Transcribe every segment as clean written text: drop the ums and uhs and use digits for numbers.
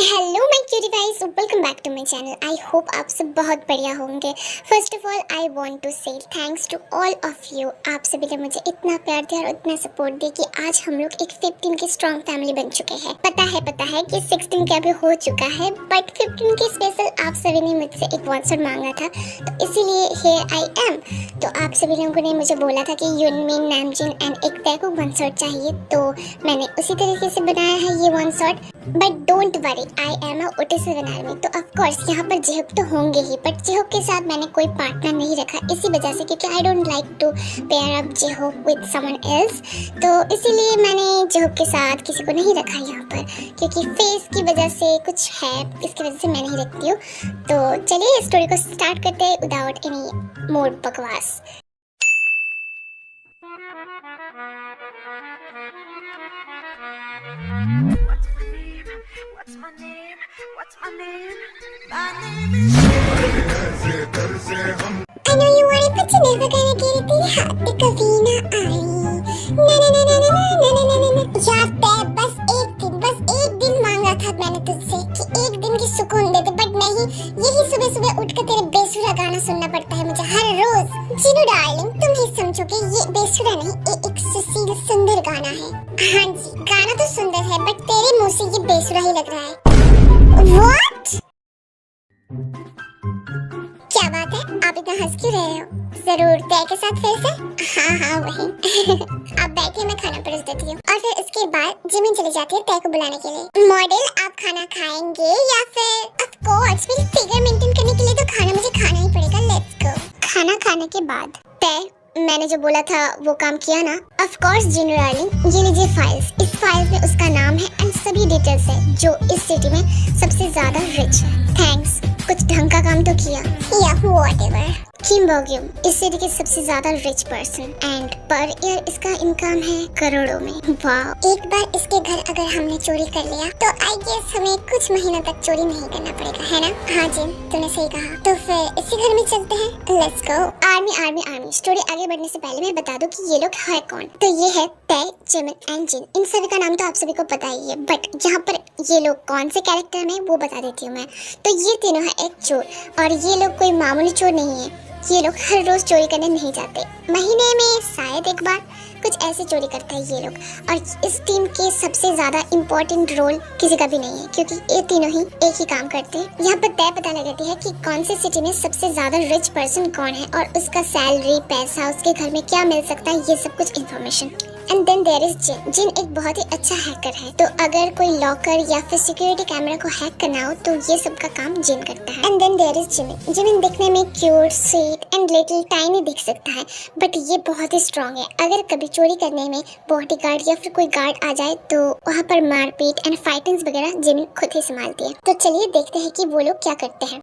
Hello my cutie guys, welcome back to my channel. I hope आप सब बहुत बढ़िया होंगे। First of all I want to say thanks to all of you. आप सभी ने मुझे इतना प्यार दिया और इतना सपोर्ट दिया कि आज हम लोग एक 15 की स्ट्रॉन्ग फैमिली बन चुके हैं। पता है कि 16 का भी हो चुका है, बट 15 के स्पेशल आप सभी ने मुझसे एक वॉट्सएप मांगा था, तो इसीलिए हियर आई एम। तो आप सभी लोगों ने मुझे बोला था कि यूनमिन, नामजिन एंड एक टैको वन शॉट चाहिए, तो मैंने उसी तरीके से बनाया है ये one shot. But don't worry, I am a OT7 army. तो ऑफ कोर्स यहाँ पर जिहुक तो होंगे ही, बट जिहुक के साथ मैंने कोई पार्टनर नहीं रखा इसी वजह से, क्योंकि I don't like to pair up Jihuk with someone else. तो इसीलिए मैंने जिहुक के साथ किसी को नहीं रखा यहाँ पर, क्योंकि फेस की वजह से कुछ है, इसकी वजह से मैं नहीं रखती हूँ। तो चलिए स्टोरी को स्टार्ट करते हैं विदाउट एनी मोर बकवास। What's my name? My name is. I know you want it, but you're never gonna get it. तेरे हाथ पे कभी ना आई। ना ना ना ना ना ना ना ना ना ना। यार तै बस एक दिन मांगा था मैंने तुझसे कि एक दिन की सुकून दे दे, बट नहीं, यही सुबह सुबह उठकर तेरे बेसुरा गाना सुनना पड़ता है मुझे हर रोज। जीनू डार्लिंग, तुम ही समझोगे ये बेसुरा नहीं, ये एक सुशील सुंदर गाना है। हाँ जी, गाना तो सुंदर है, बट तेरे मुंह से ये बेसुरा ही लग रहा है। What? क्या बात है, आप इतना हंस क्यों रहे हो? जरूर तय के साथ फिर से? हाँ वही। आप बैठिए, मैं खाना परोस देती हूँ। और फिर उसके बाद जिमिन चली जाती है तय को बुलाने के लिए। मॉडल, आप खाना खाएंगे या फिर? ऑफ कोर्स, मेरी फिगर मेंटेन करने के लिए तो खाना मुझे खाना ही पड़ेगा। Let's go. खाना खाने के बाद तय, मैंने जो बोला था वो काम किया ना? ऑफ कोर्स जीनू डार्लिंग, ये लीजिए फाइल्स। इस फाइल में उसका नाम है एंड सभी डिटेल्स है जो इस सिटी में सबसे ज्यादा रिच है। थैंक्स, कुछ ढंग का काम तो किया। या व्हाटएवर। किम बोग्यूम, इस सिटी के सबसे ज्यादा rich person and per year इसका इनकम है करोड़ों में। वाह, एक बार इसके घर अगर हमने चोरी कर लिया तो आई गेस हमें कुछ महीनों तक चोरी नहीं करना पड़ेगा, है ना? हाँ जिन, तूने सही कहा। तो फिर इसी घर में चलते हैं। Let's go. आर्मी। स्टोरी आगे बढ़ने से पहले मैं बता दूं कि ये लोग है कौन। तो ये है तय, जिमिन एंड जिन। इन सभी का नाम तो आप सभी को पता ही है, बट यहाँ पर ये लोग कौन से कैरेक्टर में वो बता देती हूँ मैं। तो ये तीनों है एक चोर, और ये लोग कोई मामूली चोर नहीं है। ये लोग हर रोज चोरी करने नहीं जाते, महीने में शायद एक बार कुछ ऐसे चोरी करता है ये लोग। और इस टीम के सबसे ज्यादा इम्पोर्टेंट रोल किसी का भी नहीं है, क्योंकि ये तीनों ही एक ही काम करते हैं। यहाँ पर तय पता लगाती है कि कौन से सिटी में सबसे ज्यादा रिच पर्सन कौन है और उसका सैलरी, पैसा, उसके घर में क्या मिल सकता है, ये सब कुछ information. And then there is Jin. Jin एक बहुत ही अच्छा हैकर है, तो अगर कोई लॉकर या फिर सिक्योरिटी कैमरा को हैक करना हो तो ये सब का काम जिन करता है। And then there is Jimin. Jimin दिखने में cute, sweet and little tiny दिख सकता है, बट ये बहुत ही स्ट्रॉन्ग है। अगर कभी चोरी करने में बॉडीगार्ड या फिर कोई गार्ड आ जाए तो वहाँ पर मारपीट एंड फाइटिंग्स वगैरह जिमिन खुद ही संभालती है। तो चलिए देखते हैं कि वो लोग क्या करते हैं।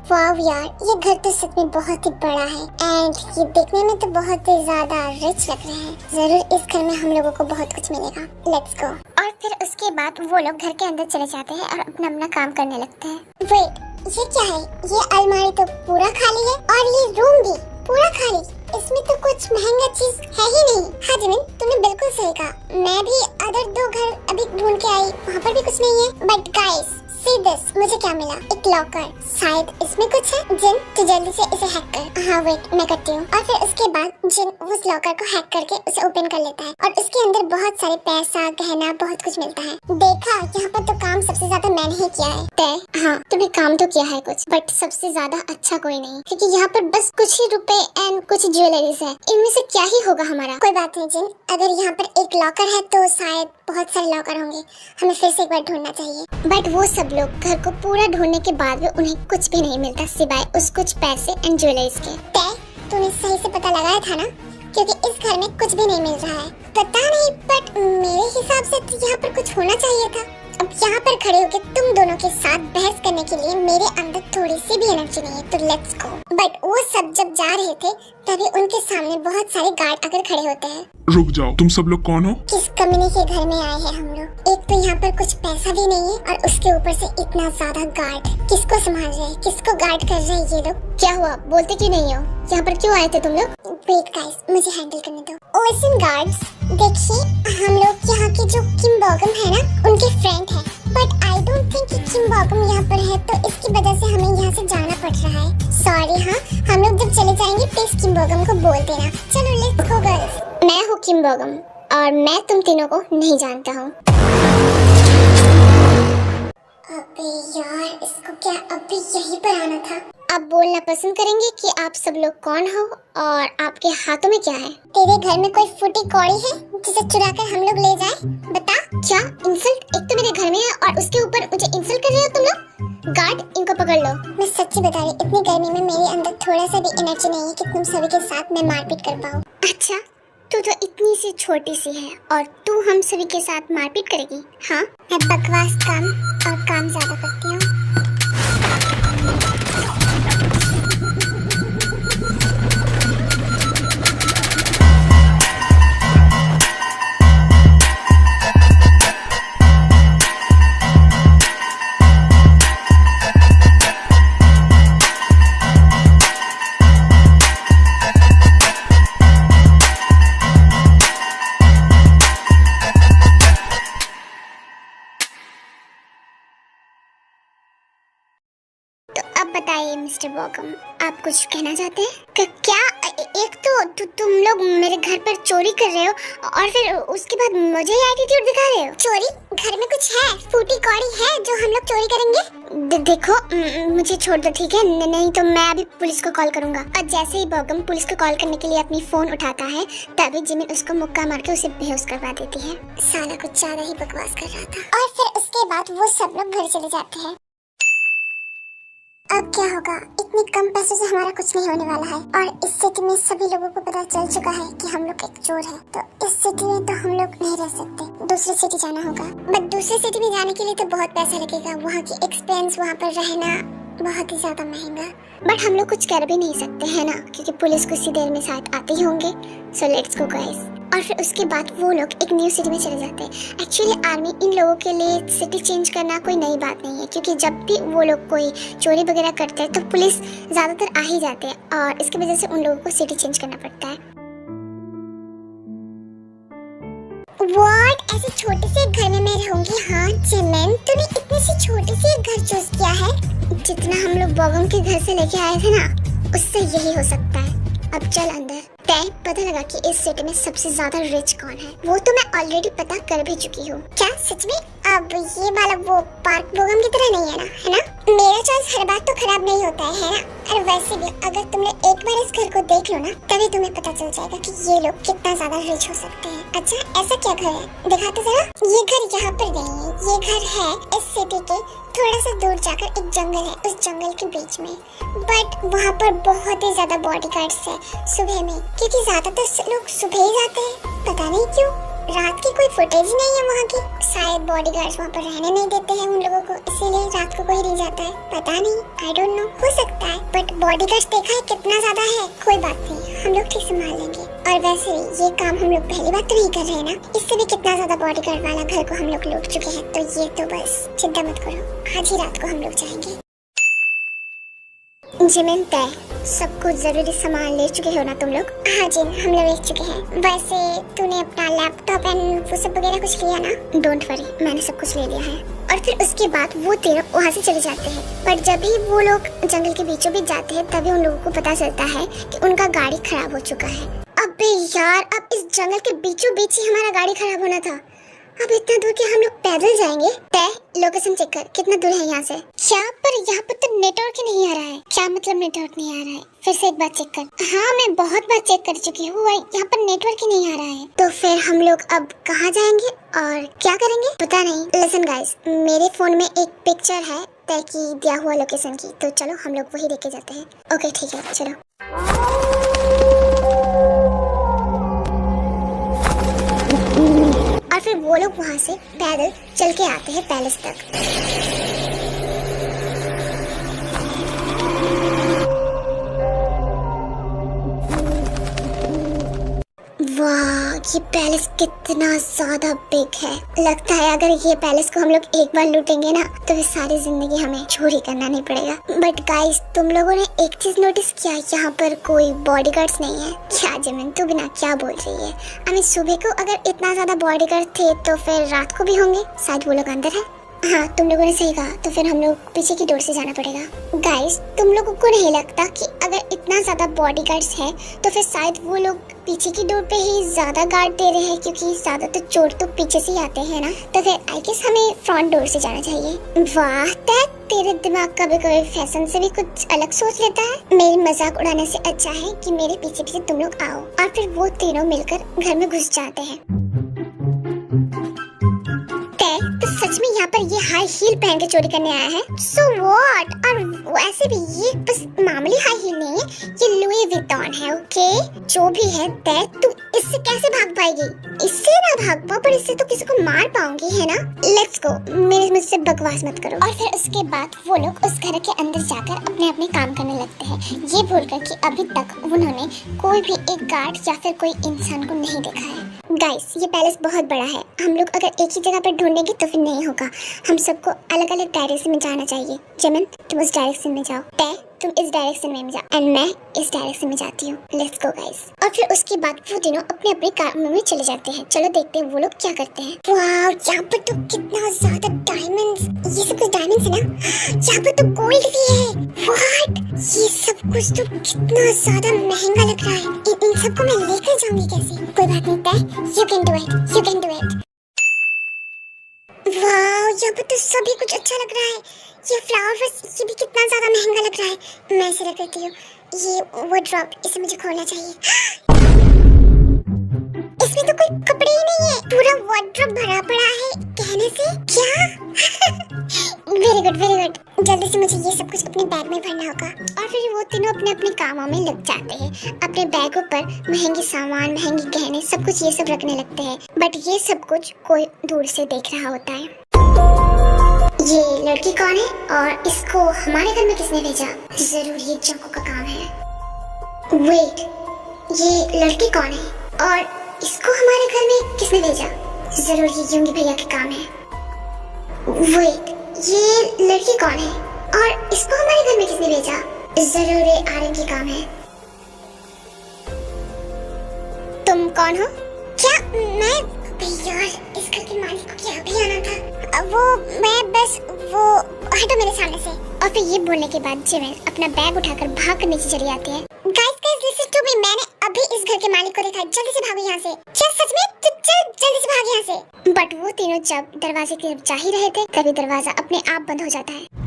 वाव यार, ये घर तो सच में बहुत ही बड़ा है एंड ये देखने में तो बहुत ही ज्यादा रिच लग रहा है। जरूर इस घर में हम लोगों को बहुत कुछ मिलेगा। Let's go. और फिर उसके बाद वो लोग घर के अंदर चले जाते हैं और अपना अपना काम करने लगते हैं। वेट, ये क्या है? ये अलमारी तो पूरा खाली है और ये रूम भी पूरा खाली। इसमें तो कुछ महंगा चीज है ही नहीं। हाँ जिमिन, तुमने बिल्कुल सही कहा। मैं भी अदर 2 घर अभी ढूंढ के आई, वहाँ पर भी कुछ नहीं है। बट गाइस, See this, मुझे क्या मिला? एक लॉकर। शायद इसमें कुछ है। जिन, तू जल्दी से इसे हैक कर। हाँ वेट, मैं करती हूँ। और फिर उसके बाद जिन उस लॉकर को हैक करके उसे ओपन कर लेता है और उसके अंदर बहुत सारे पैसा, गहना, बहुत कुछ मिलता है। देखा, यहाँ पर तो काम सबसे ज्यादा मैंने ही किया है। तय, हाँ तुमने काम तो किया है कुछ, बट सबसे ज्यादा अच्छा कोई नहीं, क्योंकि यहाँ पर बस कुछ ही रुपए एंड कुछ ज्वेलरीज है। इनमें से क्या ही होगा हमारा। कोई बात नहीं जिन, अगर यहाँ पर एक लॉकर है तो शायद बहुत सारे लॉकर होंगे। हमें फिर से एक बार ढूंढना चाहिए। बट वो सब लोग घर को पूरा ढूंढने के बाद भी उन्हें कुछ भी नहीं मिलता सिवाय उस कुछ पैसे एंड ज्वेलरीज के। तय, तूने सही से पता लगाया था ना? क्योंकि इस घर में कुछ भी नहीं मिल रहा है। पता नहीं, बट मेरे हिसाब से तो यहाँ पर कुछ होना चाहिए था। अब यहाँ पर खड़े होकर तुम दोनों के साथ बहस करने के लिए मेरे अंदर थोड़ी सी भी एनर्जी नहीं है, तो लेट्स गो। बट वो सब जब जा रहे थे तभी उनके सामने बहुत सारे गार्ड आकर खड़े होते हैं। रुक जाओ, तुम सब लोग कौन हो? किस कमीने के घर में आए हैं हम लोग? एक तो यहाँ पर कुछ पैसा भी नहीं है और उसके ऊपर से इतना ज्यादा गार्ड। किसको संभाल रहे हैं, किसको गार्ड कर रहे हैं ये लोग? क्या हुआ, बोलते क्यों नहीं हो? यहाँ पर क्यों आए थे तुम लोग? वेट गाइस, मुझे हैंडल करने दो। ओशन गार्ड्स, देखिए हम लोग यहाँ के जो किम बॉगम है ना, उनके फ्रेंड है, बट आई डोंट थिंक कि किम बॉगम यहाँ पर है, तो इसकी वजह से हमें यहाँ से जाना पड़ रहा है। सॉरी। हाँ, हम लोग जब चले जाएंगे प्लीज किम बॉगम को बोल देना। चलो लेट्स गो गर्ल्स। मैं हूँ किम बॉगम और मैं तुम तीनों को नहीं जानता हूँ। अबे यार, इसको क्या अभी यहीं पर आना था? आप बोलना पसंद करेंगे कि आप सब लोग कौन हो और आपके हाथों में क्या है? तेरे घर में कोई फूटी कौड़ी है जिसे चुराकर हम लोग ले जाएं? बता। क्या इंसल्ट? एक तो मेरे घर में है और उसके ऊपर मुझे इंसल्ट कर रहे हो तुम लोग? गार्ड, इनको पकड़ लो। मैं सच्ची बता रही, इतनी गर्मी में मेरे अंदर थोड़ा सा भी एनर्जी नहीं है कि तुम सभी के साथ मैं मारपीट कर पाऊँ। अच्छा, तू तो इतनी सी छोटी सी है और तू हम सभी के साथ मारपीट करेगी? हाँ, मैं बकवास कम और काम ज्यादा करती हूँ। अब बताइए मिस्टर बॉगम, आप कुछ कहना चाहते हैं? क्या? एक तो तुम लोग मेरे घर पर चोरी कर रहे हो और फिर उसके बाद मुझे एटीट्यूड दिखा रहे हो। चोरी? घर में कुछ है, फूटी कौड़ी है जो हम लोग चोरी करेंगे? देखो, मुझे छोड़ दो ठीक है, नहीं तो मैं अभी पुलिस को कॉल करूंगा। और जैसे ही बॉगम पुलिस को कॉल करने के लिए अपनी फोन उठाता है, तभी जिमिन उसको मुक्का मार के उसे बेहोश करवा देती है। साला कुछ ज्यादा ही बकवास कर रहा था। और फिर उसके बाद वो सब लोग घर चले जाते हैं। अब क्या होगा? इतने कम पैसों से हमारा कुछ नहीं होने वाला है और इस सिटी में सभी लोगों को पता चल चुका है कि हम लोग एक चोर है, तो इस सिटी में तो हम लोग नहीं रह सकते, दूसरी सिटी जाना होगा। बट दूसरी सिटी में जाने के लिए तो बहुत पैसा लगेगा, वहाँ की एक्सपेंस, वहाँ पर रहना बहुत ही ज्यादा महंगा। बट हम लोग कुछ कर भी नहीं सकते है ना, क्योंकि पुलिस कुछ ही देर में शायद आते ही होंगे। So let's go guys. और फिर उसके बाद वो लोग एक न्यू सिटी में चले जाते हैं। एक्चुअली आर्मी इन लोगों के लिए सिटी चेंज करना कोई नई बात नहीं है, क्योंकि जब भी वो लोग कोई चोरी वगैरह करते हैं तो पुलिस ज्यादातर आ ही जाते हैं और इसकी वजह से उन लोगों को सिटी चेंज करना पड़ता है। व्हाट? ऐसे छोटे से घर में मैं रहूंगी? हाँ जिमिन, तूने इतनी सी छोटी सी एक घर चूज किया है। जितना हम लोग बॉगम के घर से लेके आए थे ना, उससे यही हो सकता है। अब चल अंदर, तय पता लगा कि इस सिटी में सबसे ज्यादा रिच कौन है। वो तो मैं ऑलरेडी पता कर भी चुकी हूँ। क्या सच में? अब ये वाला वो पार्क बॉगम की तरह नहीं है ना, है ना? मेरा चॉइस हर बार तो खराब नहीं होता है ना? और वैसे भी अगर तुमने एक बार इस घर को देख लो ना, तभी तुम्हें पता चल जाएगा कि ये लोग कितना ज्यादा रिच हो सकते हैं। अच्छा, ऐसा क्या घर है? दिखाते जरा। ये घर यहाँ पर नहीं है, ये घर है इस सिटी के थोड़ा सा दूर जाकर एक जंगल है, उस जंगल के बीच में। बट वहाँ पर बहुत ही ज्यादा बॉडीगार्ड्स है सुबह में, क्योंकि ज्यादातर लोग सुबह ही जाते हैं, पता नहीं क्यों। रात की कोई फुटेज नहीं है वहाँ की, शायद बॉडीगार्ड्स वहाँ पर रहने नहीं देते हैं उन लोगों को, इसीलिए रात को कोई नहीं जाता है, पता नहीं, आई डोंट नो, हो सकता है। बट बॉडीगार्ड्स देखा है कितना ज्यादा है, कोई बात नहीं, हम लोग ठीक संभाल लेंगे। और वैसे भी ये काम हम लोग पहली बार तो नहीं कर रहे हैं ना, इससे भी कितना ज्यादा बॉडीगार्ड वाला घर को हम लोग लूट चुके हैं, तो ये तो बस चिंता मत करो, आज ही रात को हम लोग जाएंगे। जिमिन, तय सब कुछ जरूरी सामान ले चुके हो ना तुम लोग? हाँ जी, हम लोग ले चुके हैं। वैसे तूने अपना लैपटॉप एंड वो सब वगैरह कुछ लिया ना? डोंट वरी, मैंने सब कुछ ले लिया है। और फिर उसके बाद वो तीनों वहाँ से चले जाते हैं। पर जब भी वो लोग जंगल के बीचों बीच जाते हैं, तभी उन लोगों को पता चलता है कि उनका गाड़ी खराब हो चुका है। अबे यार, अब इस जंगल के बीचों बीच ही हमारा गाड़ी खराब होना था। अब इतना दूर क्या हम लोग पैदल जाएंगे? तय लोकेशन चेक कर, कितना दूर है यहाँ से? क्या? पर यहाँ पर तो नेटवर्क ही नहीं आ रहा है। क्या मतलब नेटवर्क नहीं आ रहा है? फिर से एक बार चेक कर। हाँ, मैं बहुत बार चेक कर चुकी हूँ, यहाँ पर नेटवर्क ही नहीं आ रहा है। तो फिर हम लोग अब कहाँ जाएंगे और क्या करेंगे? पता नहीं। लिसन गाइस, मेरे फोन में एक पिक्चर है तय की दिया हुआ लोकेशन की, तो चलो हम लोग वही लेके जाते हैं। ओके ठीक है, चलो। और फिर वो लोग वहाँ से पैदल चल के आते हैं पैलेस तक। वाह, ये पैलेस कितना ज्यादा बिग है। लगता है अगर ये पैलेस को हम लोग एक बार लूटेंगे ना तो फिर सारी जिंदगी हमें चोरी करना नहीं पड़ेगा। बट गाइस, तुम लोगों ने एक चीज नोटिस किया, यहाँ पर कोई बॉडीगार्ड्स नहीं है क्या? जिमिन तू बिना क्या बोल रही है? हमें सुबह को अगर इतना ज्यादा बॉडीगार्ड थे तो फिर रात को भी होंगे, शायद वो लोग अंदर है। हाँ, तुम लोगों ने सही कहा, तो फिर हम लोग पीछे की डोर से जाना पड़ेगा। गाइस, तुम लोगों को नहीं लगता कि अगर इतना ज्यादा बॉडीगार्ड्स है तो फिर शायद वो लोग पीछे की डोर पे ही ज्यादा गार्ड दे रहे हैं, क्योंकि ज्यादा तो चोर तो पीछे से ही आते हैं ना। तो फिर आई गेस हमें फ्रंट डोर से जाना चाहिए। वाह दैट, तेरे दिमाग कभी कभी फैशन से भी कुछ अलग सोच लेता है। मेरी मजाक उड़ाने से अच्छा है कि मेरे पीछे पीछे तुम लोग आओ। और फिर वो तीनों मिलकर घर में घुस जाते हैं। तो सच में यहाँ पर ये हाई हील पहन के चोरी करने आया है? So what? और वैसे भी ये बस मामूली हाई हील नहीं है, ये लुई विटॉन है। ओके, जो भी है दैट, तू इससे कैसे भाग पाएगी? इससे ना भाग पाओ, पर इससे तो किसी को मार पाऊंगी, है ना? लेट्स गो, मेरे मुझसे बकवास मत करो। और फिर उसके बाद वो लोग उस घर के अंदर जाकर अपने अपने काम करने लगते हैं, ये भूलकर कि अभी तक उन्होंने कोई भी एक गार्ड या फिर कोई इंसान को नहीं देखा है। गाइस, ये पैलेस बहुत बड़ा है, हम लोग अगर एक ही जगह पर ढूंढेंगे तो फिर नहीं होगा, हम सबको अलग अलग डायरेक्शन में जाना चाहिए। जिमिन, तुम उस डायरेक्शन में जाओ, तय तुम इस डायरेक्शन में जाओ, एंड मैं इस डायरेक्शन में जाती हूँ। Let's go guys. और फिर उसके बाद वो तीनों अपने अपने कामों में चले जाते हैं। चलो देखते हैं वो लोग क्या करते हैं। वाह, यहाँ पर तो कितना ज्यादा डायमंड्स, ये सब कुछ डायमंड्स है ना? यहाँ पर तो गोल्ड भी है। व्हाट, ये सब कुछ तो कितना ज्यादा महंगा लग रहा है। इन सबको मैं लेकर जाऊंगी कैसे? कोई बात नहीं तय, you can do it, you can do it. वाह, यहाँ पर तो सभी कुछ अच्छा लग रहा है। ये फ्लावर्स, ये भी कितना ज्यादा महंगा लग रहा है। मैं इसे रख देती हूँ। ये वार्डरोब, इसे मुझे खोलना चाहिए। इसमें तो कोई कपड़े ही नहीं है, पूरा वार्डरोब भरा पड़ा है गहने से। क्या? Very good, very good. जल्दी से मुझे ये सब कुछ अपने बैग में भरना होगा। और फिर वो तीनों अपने अपने कामों में लग जाते हैं। अपने बैगों पर महंगे सामान, महंगे गहने, सब कुछ ये सब रखने लगते हैं। बट ये सब कुछ कोई दूर से देख रहा होता है। ये लड़की कौन है और इसको हमारे घर में किसने भेजा? जरूर ये जंको का काम है। वेट, ये लड़की कौन है और इसको हमारे घर में किसने भेजा? जरूर ये युंगी भैया के काम है। वेट, ये लड़की कौन है और इसको हमारे घर में किसने भेजा? जरूर ये आर्यन के काम है। तुम कौन हो? क्या? मैं? यार, इस घर के मालिक को क्या भी आना था? वो मैं बस वो हटो मेरे सामने से। और फिर ये बोलने के बाद जिमिन अपना बैग उठाकर भाग कर नीचे चली जाती है। Guys guys listen to me, मैंने अभी इस घर के मालिक को देखा है, जल्दी से भागो यहाँ से। क्या सच में? चल जल्दी से भाग यहाँ से। बट वो तीनों जब दरवाजे की तरफ जा ही रहे थे तभी दरवाजा अपने आप बंद हो जाता है।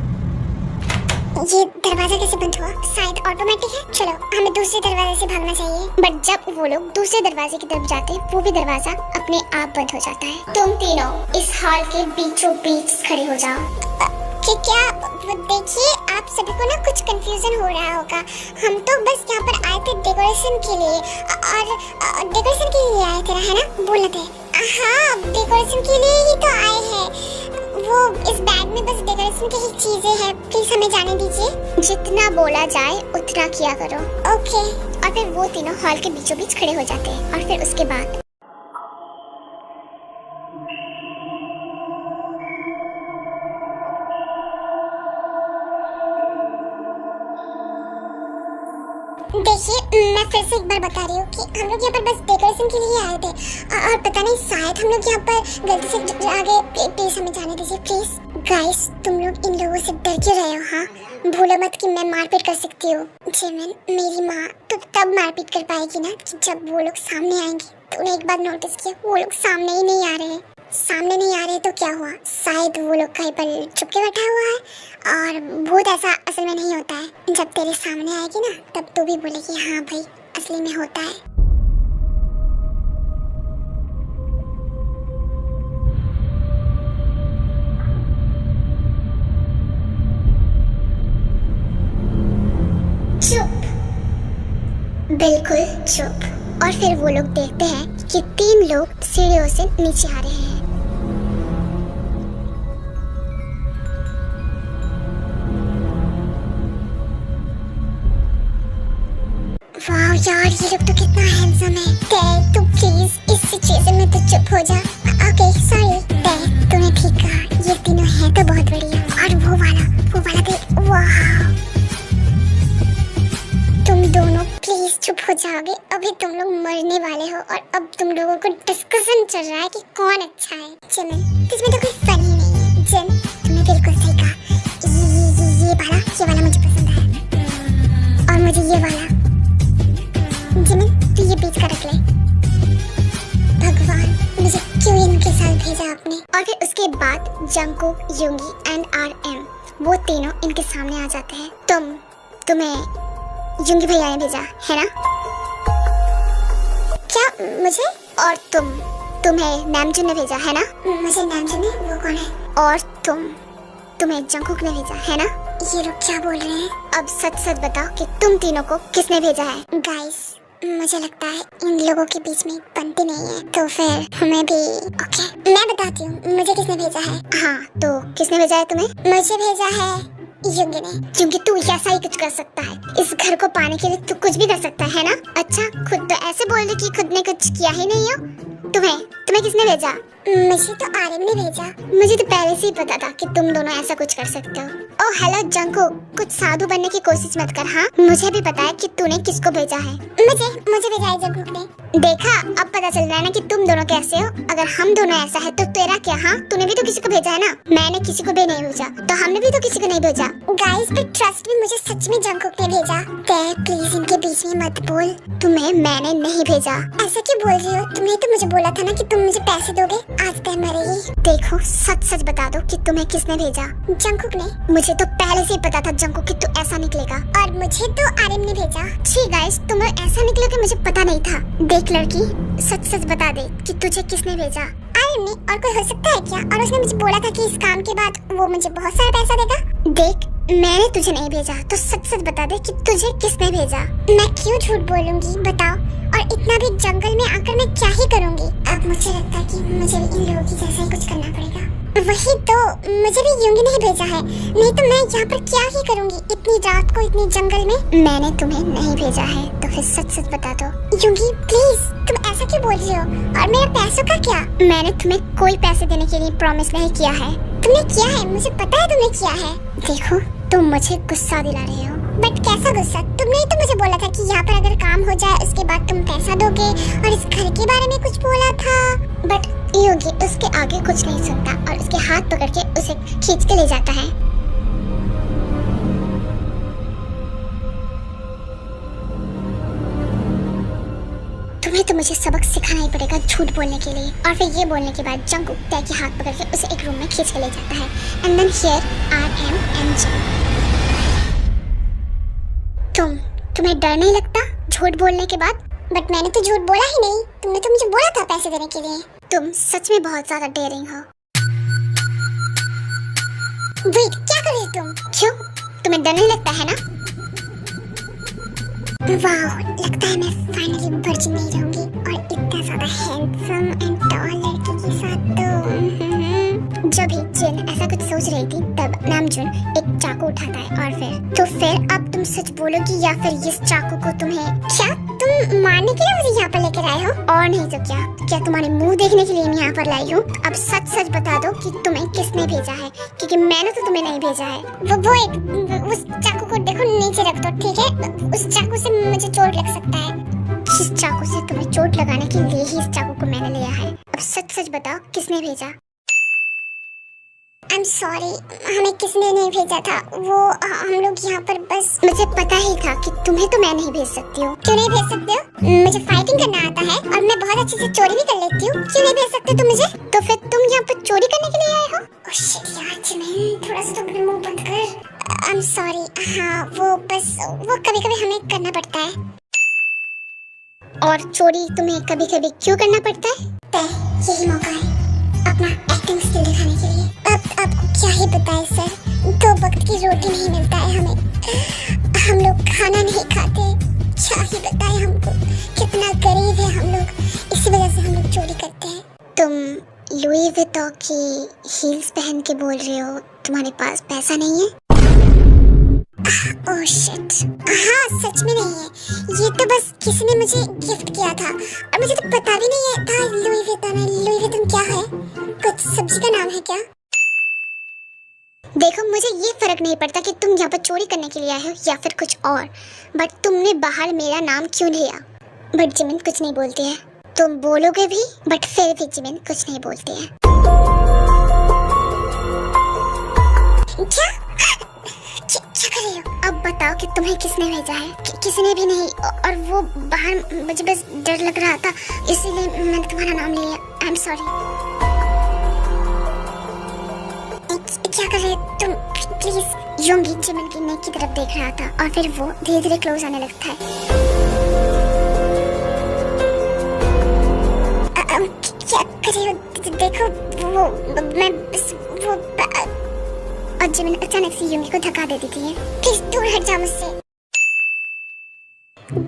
ये दरवाजा कैसे बंद हुआ? शायद ऑटोमेटिक है। चलो, हमें दूसरे दरवाजे से भागना चाहिए। बट जब वो लोग दूसरे दरवाजे की तरफ जाते हैं वो भी दरवाजा अपने आप बंद हो जाता है। तुम तीनों इस हॉल के बीचों बीच खड़े हो जाओ। क्या? देखिए, आप सभी को ना कुछ कंफ्यूजन हो रहा होगा। हम तो बस यहाँ पर आए थे डेकोरेशन के लिए, और डेकोरेशन के लिए आए थे, है ना? बोल थे। हाँ, डेकोरेशन के लिए ही तो आए हैं। वो इस बैग में बस डेकोरेशन की ही चीजें हैं, प्लीज हमें जाने दीजिए। जितना बोला जाए उतना किया करो, ओके? और फिर वो तीनों हॉल के बीचों बीच खड़े हो जाते हैं। और फिर उसके बाद देखिए, मैं फिर से एक बार बता रही हूँ कि हम लोग यहाँ पर बस डेकोरेशन के लिए आए थे, और पता नहीं शायद हम लोग यहाँ पर गलती से आगे। प्लीज हमें जाने दीजिए, प्लीज। गाइस, तुम लोग इन लोगों से डर क्यों रहे हो? हाँ, भूलो मत कि मैं मारपीट कर सकती हूँ। जिमिन, मेरी माँ तो तब मारपीट कर पाएगी ना कि जब वो लोग सामने आएंगे। तूने एक बार नोटिस किया, वो लोग सामने ही नहीं आ रहे। सामने नहीं आ रहे तो क्या हुआ? शायद वो लोग कहीं पर चुपके बैठा हुआ है, और भूत ऐसा असल में नहीं होता है। जब तेरे सामने आएगी ना तब तू भी बोलेगी हाँ भाई, असली में होता है। चुप, बिल्कुल चुप। और फिर वो लोग देखते हैं कि 3 लोग सीढ़ियों से नीचे आ रहे हैं। वाह, यार ये लोग तो कितना हैंडसम है। ते तू प्लीज इस सिचुएशन में तो चुप हो जा। Okay sorry. ते तूने ठीक कहा, ये तीनों हैं तो बहुत बढ़िया। और वो वाला देख, वाह। तुम दोनों प्लीज चुप हो जाओगे, अभी तुम लोग मरने वाले हो और अब तुम लोगों को डिस्कशन चल रहा है कि कौन अच्छा है। जिमिन, इसमें तो कोई फन ही नहीं है। जिन, तुमने बिल्कुल सही कहा। ये वाला मुझे पसंद है और मुझे ये वाला। जिमिन, तू ये बीच का रख ले। भगवान, मुझे क्यों इनके साथ भेजा आपने। और फिर उसके बाद जंगकुक, योंगी एंड RM वो तीनों इनके सामने आ जाते हैं। तुम्हें युंगी भैया ने भेजा है ना? क्या मुझे? और तुम्हें नामजून ने भेजा है ना? मुझे नामजून ने? वो कौन है? और तुम्हें जंगकुक ने भेजा है ना? ये लोग क्या बोल रहे हैं? अब सच सच बताओ कि तुम तीनों को किसने भेजा है? गाइस, मुझे लगता है इन लोगों के बीच में बनती नहीं है, तो फिर हमें भी। ओके, मैं बताती हूँ मुझे किसने भेजा है। हाँ, तो किसने भेजा है तुम्हें? मुझे भेजा है युंगी ने। क्योंकि तू ऐसा ही कुछ कर सकता है, इस घर को पाने के लिए तू कुछ भी कर सकता है ना? अच्छा, खुद तो ऐसे बोल रही कि खुद ने कुछ किया ही नहीं हो। तुम्हें किसने भेजा? मुझे तो RM ने भेजा। मुझे तो पहले से ही पता था कि तुम दोनों ऐसा कुछ कर सकते हो। ओह हेलो जंगकुक, कुछ साधु बनने की कोशिश मत कर। हाँ, मुझे भी पता है कि तूने किसको भेजा है। मुझे भेजा है जंगकुक ने। देखा, अब पता चल रहा है ना कि तुम दोनों कैसे हो। अगर हम दोनों ऐसा है तो तेरा क्या? हाँ, तूने भी तो किसी को भेजा है ना? मैंने किसी को भी नहीं भेजा, तो हमने भी तो किसी को नहीं भेजा। गाइस, बट ट्रस्ट मी, मुझे सच में जंगकुक ने भेजा। प्लीज इनके बीच में मत बोल। तुम्हें मैंने नहीं भेजा। ऐसा क्यों बोल रही हो? तुमने तो मुझे बोला था ना कि तुम मुझे पैसे दोगे। आज तक मरेगी। देखो, सच बता दो कि तुम्हें किसने भेजा? जंगकुक ने। मुझे तो पहले से ही पता था जंगकुक कि तू ऐसा निकलेगा। और मुझे तो RM ने भेजा। ठीक गाइस, तुम ऐसा निकलोगे मुझे पता नहीं था। देख लड़की, सच बता दे कि तुझे किसने भेजा? RM ने। और कोई हो सकता है क्या? और उसने मुझे बोला था कि इस काम के बाद वो मुझे बहुत सारा पैसा देगा। देख, मैंने तुझे नहीं भेजा, तो सच बता दे कि तुझे किसने भेजा? मैं क्यों झूठ बोलूंगी, बताओ। और इतना भी जंगल में आकर मैं क्या ही करूंगी? अब मुझे लगता है कि मुझे भी इन लोगों की जैसा ही कुछ करना पड़ेगा। वही तो, मुझे भी युंगी ने ही भेजा है, नहीं तो मैं यहाँ पर क्या ही करूंगी इतनी रात को इतनी जंगल में। मैंने तुम्हें नहीं भेजा है, तो फिर सच बता दो। युंगी प्लीज, तुम ऐसा क्यों बोल रही हो? और मेरे पैसों का क्या? मैंने तुम्हें कोई पैसे देने के लिए प्रॉमिस नहीं किया है। तुमने किया है, मुझे पता है तुमने किया है। देखो, तुम मुझे गुस्सा दिला रहे हो। बट कैसा गुस्सा? तुमने ही तो मुझे बोला था कि यहाँ पर अगर काम हो जाए उसके बाद तुम पैसा दोगे, और इस घर के बारे में कुछ बोला था। बट योगी उसके आगे कुछ नहीं सुनता और उसके हाथ पकड़ के उसे खींच के ले जाता है। तुम्हें तो मुझे सबक सिखाना ही पड़ेगा झूठ बोलने के लिए। और फिर ये बोलने के बाद जंगकुक तय के हाथ पकड़ के उसे एक रूम में खींच के ले जाता है। And then here RM and Jung. तुम्हें डर नहीं लगता झूठ बोलने के बाद? बट मैंने तो झूठ बोला ही नहीं, तुमने तो मुझे बोला था पैसे देने के लिए। तुम सच में बहुत ज्यादा डेयरिंग हो। वेट, क्या कर रही हो तुम? क्यों, तुम्हें डर नहीं लगता है ना? वाह, लगता है मैं फाइनली वर्जिन नहीं रहूंगी और इतना ज्यादा हैंडसम एंड टॉल लड़के के साथ। तो जब ही जिन ऐसा कुछ सोच रही थी तब नामजून एक चाकू उठाता है। और फिर अब तुम सच बोलोगी या फिर इस चाकू को तुम्हें क्या तुम मारने के लिए मुझे यहाँ पर लेकर आए हो? और नहीं तो क्या तुम्हारे मुंह देखने के लिए मैं यहाँ पर लाई हूँ? अब सच बता दो कि तुम्हें किसने भेजा है, क्योंकि मैंने तो तुम्हें नहीं भेजा है। उस चाकू को देखो, नीचे रख दो, ठीक है? उस चाकू से मुझे चोट लग सकता है। इस चाकू से तुम्हें चोट लगाने के लिए ही इस चाकू को मैंने लिया है। अब सच बताओ किसने भेजा? I'm sorry, हमें किसने नहीं भेजा था। वो हम लोग यहाँ पर बस। मुझे पता ही था कि तुम्हें तो मैं नहीं भेज सकती हूँ। क्यों नहीं भेज सकते हो? मुझे फाइटिंग करना आता है और मैं बहुत अच्छे से चोरी भी कर लेती हूँ। क्यों नहीं भेज सकते तुम मुझे? तो फिर तुम यहाँ पर चोरी करने के लिए आए हो? ओह शिट यार, जिमिन थोड़ा सा तो अपना मुंह बंद कर। I'm sorry, हाँ वो कभी कभी हमें करना पड़ता है। और चोरी तुम्हें कभी कभी क्यों करना पड़ता है? यही मौका है अपना एक्टिंग स्किल दिखाने के लिए। अब आपको क्या ही बताएं सर, 2 वक्त की रोटी नहीं मिलता है हमें, हम लोग खाना नहीं खाते। क्या ही बताएं हमको, कितना गरीब है हम लोग, इसी वजह से हम लोग चोरी करते हैं। तुम लुई विटॉन की हील्स पहन के बोल रहे हो तुम्हारे पास पैसा नहीं है? ओह शिट, हाँ सच में नहीं है, ये तो बस किसी ने मुझे गिफ्ट किया था और मुझे तो पता भी नहीं था लुई विटन है। लुई विटन क्या है? कुछ सब्जी का नाम है क्या? देखो मुझे ये फर्क नहीं पड़ता कि तुम यहाँ पर चोरी करने के लिए आए हो या फिर कुछ और, बट तुमने बाहर मेरा नाम क्यों लिया? बट जिमिन कुछ नहीं बोलती है। तुम बोलोगे भी बट फिर भी जिमिन कुछ नहीं बोलती है। क्या क्या कर रही हो? अब बताओ कि तुम्हें किसने भेजा है? किसी ने भी नहीं, और वो बाहर मुझे बस डर लग रहा था इसीलिए मैंने तुम्हारा नाम लिया। I am sorry. क्या कर रहे तुम? प्लीज। योंगी जिमिन की नेक की तरफ देख रहा था और फिर वो धीरे धीरे क्लोज आने लगता है। क्या कर रहे हो? देखो वो मैं वो और जिमिन अचानक से योंगी को धक्का दे देती है। प्लीज दूर हट जाओ मुझसे।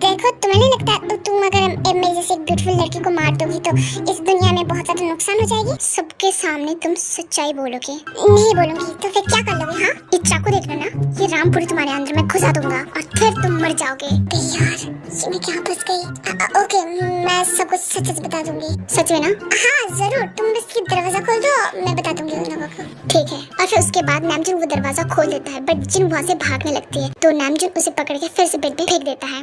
देखो तुम्हें नहीं लगता तुम अगर मेरे जैसे एक ब्यूटीफुल लड़की को मार दोगी तो इस दुनिया में बहुत ज्यादा नुकसान हो जाएगी? सबके सामने तुम सच्चाई बोलोगे? नहीं बोलूंगी तो फिर क्या कर लोगे? हाँ ये चाकू देख लो ना, ये रामपुरी तुम्हारे अंदर में घुसा दूंगा और फिर तुम मर जाओगे। यार ये मैं क्या फंस गई। ओके मैं सब कुछ सच सच बता दूंगी। सच में ना? हाँ जरूर, तुम बस ये दरवाजा खोल दो, मैं बता दूंगी उन लोगों को। ठीक है। और फिर उसके बाद नामजुन वो दरवाजा खोल देता है, बट जिन वहाँ से भागने लगती है तो नामजुन उसे पकड़ के फिर से बेड पे फेंक देता है।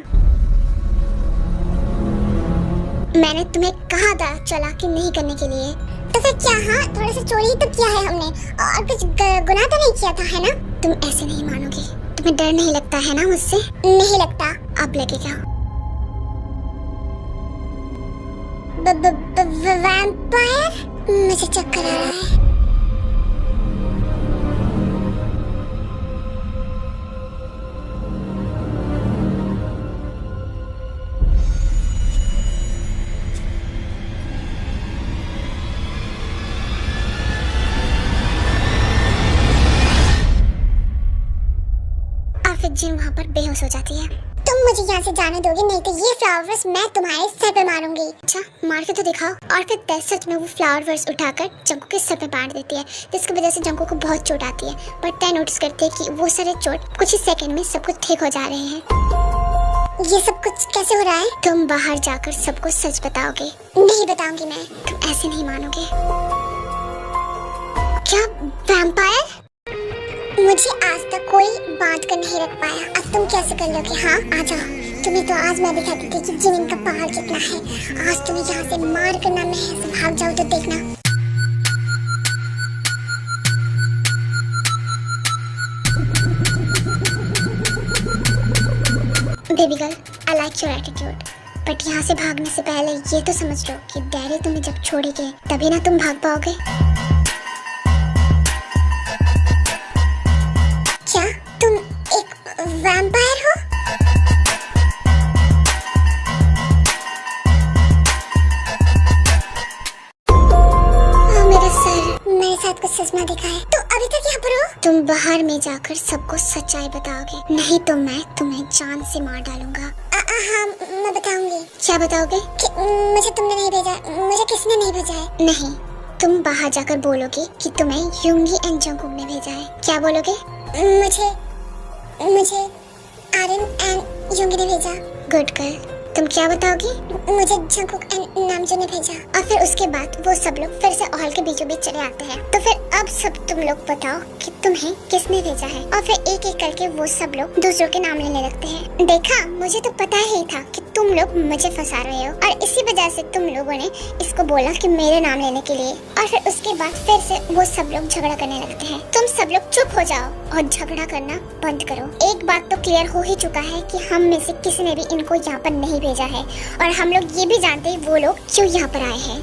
मैंने तुम्हें कहा था चालाकी नहीं करने के लिए, तो फिर क्या? हाँ थोड़ा सा चोरी तो किया है हमने और कुछ गुनाह तो नहीं किया था, है ना? तुम ऐसे नहीं मानोगे। तुम्हें डर नहीं लगता है ना मुझसे? नहीं लगता। अब लगेगा। वैम्पायर? मुझे चक्कर आ रहा है। जिन वहाँ पर बेहोश हो जाती है। तुम मुझे यहाँ से जाने दोगे नहीं तो ये फ्लावर्स मैं तुम्हारे सर पे मारूंगी। अच्छा मार के तो दिखाओ। और फिर तय सच में वो फ्लावर्स उठाकर जंको के सर पे मार देती है, जिसकी वजह से जंको को बहुत चोट आती है। पर तय नोटिस करती है कि वो सारे चोट कुछ ही सेकंड में सब कुछ ठीक हो जा रहे हैं। ये सब कुछ कैसे हो रहा है? तुम बाहर जाकर सबको सच बताओगे? नहीं बताऊंगी मैं। तुम ऐसे नहीं मानोगे। क्या वैम्पायर? मुझे आज तक कोई बांध कर नहीं रख पाया, अब तुम कैसे कर लोगे? हाँ आ जाओ। तुम्हें तो आज मैं दिखाती थी कि जिमिन का पावर कितना है। आज तुम्हें यहाँ से मार कर ना मैं ऐसे भाग जाऊँ तो देखना। Baby girl I like your attitude, but यहाँ से भागने से पहले ये तो समझ लो कि डैडी तुम्हें जब छोड़ेंगे तभी ना तुम भाग पाओगे। क्या तुम एक वैम्पायर हो? मेरा सर, मेरे साथ कुछ सपना देखा है। तुम अभी तक यहाँ पर हो? तुम बाहर में जाकर सबको सच्चाई बताओगे, नहीं तो मैं तुम्हें जान से मार डालूंगा। हाँ मैं बताऊंगी। क्या बताओगे? मुझे तुमने नहीं भेजा, मुझे किसने नहीं भेजा है? नहीं, तुम बाहर जाकर बोलोगे कि तुम्हें योंगी एंड जंकुक ने भेजा है। क्या बोलोगे? मुझे आर्यन एंड योंगी ने भेजा। Good girl. तुम क्या बताओगी? मुझे जंकुक एंड नामजून ने भेजा। और फिर उसके बाद वो सब लोग फिर से हॉल के बीचों बीच चले आते हैं। तो फिर अब सब तुम लोग बताओ कि तुम्हें किसने भेजा है। और फिर एक एक करके वो सब लोग दूसरों के नाम लेने लगते हैं। देखा, मुझे तो पता ही था कि तुम लोग मुझे फंसा रहे हो और इसी वजह से तुम लोगों ने इसको बोला कि मेरे नाम लेने के लिए। और फिर उसके बाद फिर से वो सब लोग झगड़ा करने लगते हैं। तुम सब लोग चुप हो जाओ और झगड़ा करना बंद करो। एक बात तो क्लियर हो ही चुका है कि हम में से किसी ने भी इनको यहाँ पर नहीं भेजा है और हम लोग ये भी जानते हैं वो लोग क्यों यहाँ पर आए हैं।